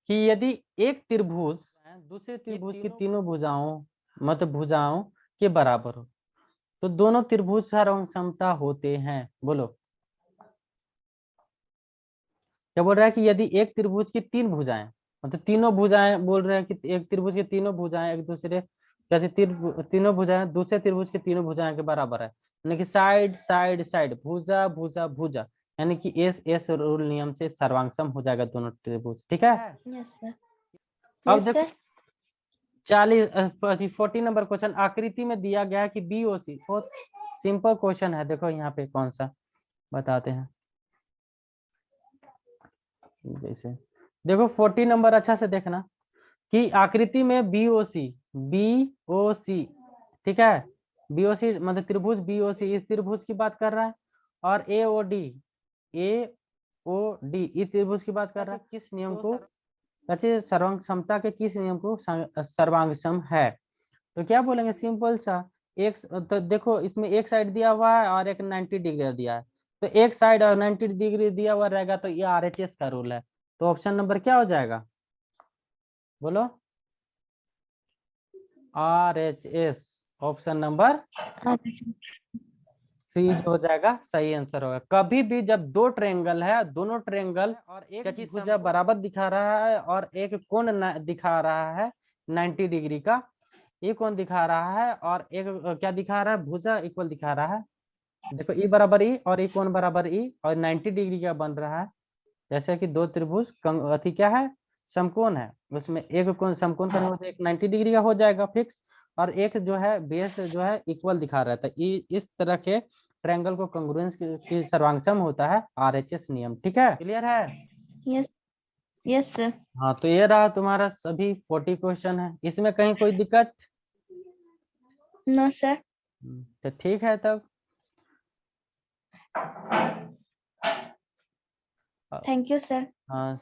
कि यदि एक त्रिभुज दूसरे त्रिभुज की तीनों भुजाओं मतलब भुजाओं के बराबर हो। तो दोनों त्रिभुज सर्वसम समता होते हैं। बोलो क्या बोल रहा है कि यदि एक त्रिभुज की तीन भुजाएं, मतलब तीनों भुजाएं, बोल रहे हैं कि एक त्रिभुज की तीनों भुजाएं एक दूसरे कैसे तीनों भुजाएं दूसरे त्रिभुज की तीनों भुजाएं के बराबर है, यानी कि साइड साइड साइड, भुजा भुजा भुजा, यानी कि एस एस रूल नियम से सर्वांगसम हो जाएगा दोनों त्रिभुज। ठीक है, यस सर। अब यस देखो सर। 40 नंबर क्वेश्चन आकृति में दिया गया है कि बी ओ सी, बहुत सिंपल क्वेश्चन है। देखो यहाँ पे कौन सा बताते हैं। जैसे देखो 40 नंबर अच्छा से देखना कि आकृति में बी ओ सी, ठीक है, बीओसी मतलब त्रिभुज बीओसी इस त्रिभुज की बात कर रहा है, और ए ओ डी इस त्रिभुज की बात कर रहा है। किस नियम को, अच्छे सर्वांग समता के किस नियम को सर्वांगसम है? तो क्या बोलेंगे, सिंपल सा, एक तो देखो इसमें एक साइड दिया हुआ है और एक 90 डिग्री दिया है, तो एक साइड और 90 डिग्री दिया हुआ रहेगा, तो ये आरएचएस का रूल है। तो ऑप्शन नंबर क्या हो जाएगा, बोलो, आरएचएस, ऑप्शन नंबर सी जो हो जाएगा सही आंसर होगा। कभी भी जब दो ट्रायंगल है, दोनों ट्रायंगल और एक भुजा बराबर दिखा रहा है और एक कोण दिखा रहा है 90 डिग्री का, ये कोण दिखा रहा है और एक क्या दिखा रहा है, भुजा इक्वल दिखा रहा है। देखो ई बराबर ई और ई कोण बराबर ई और 90 डिग्री का बन रहा है, जैसे कि दो त्रिभुज अति क्या है, समकोण है, उसमें एक कोण समकोण करने में एक 90 डिग्री का हो जाएगा फिक्स, और एक जो है बेस जो है इक्वल दिखा रहा था। इस तरह के ट्रायंगल को कंग्रुएंस की सर्वांगसम होता है आरएचएस नियम। ठीक है, क्लियर है? यस। Yes sir. हाँ, तो ये रहा तुम्हारा सभी 40 क्वेश्चन है, इसमें कहीं कोई दिक्कत? No sir. तो ठीक है तब। Thank you sir. हाँ।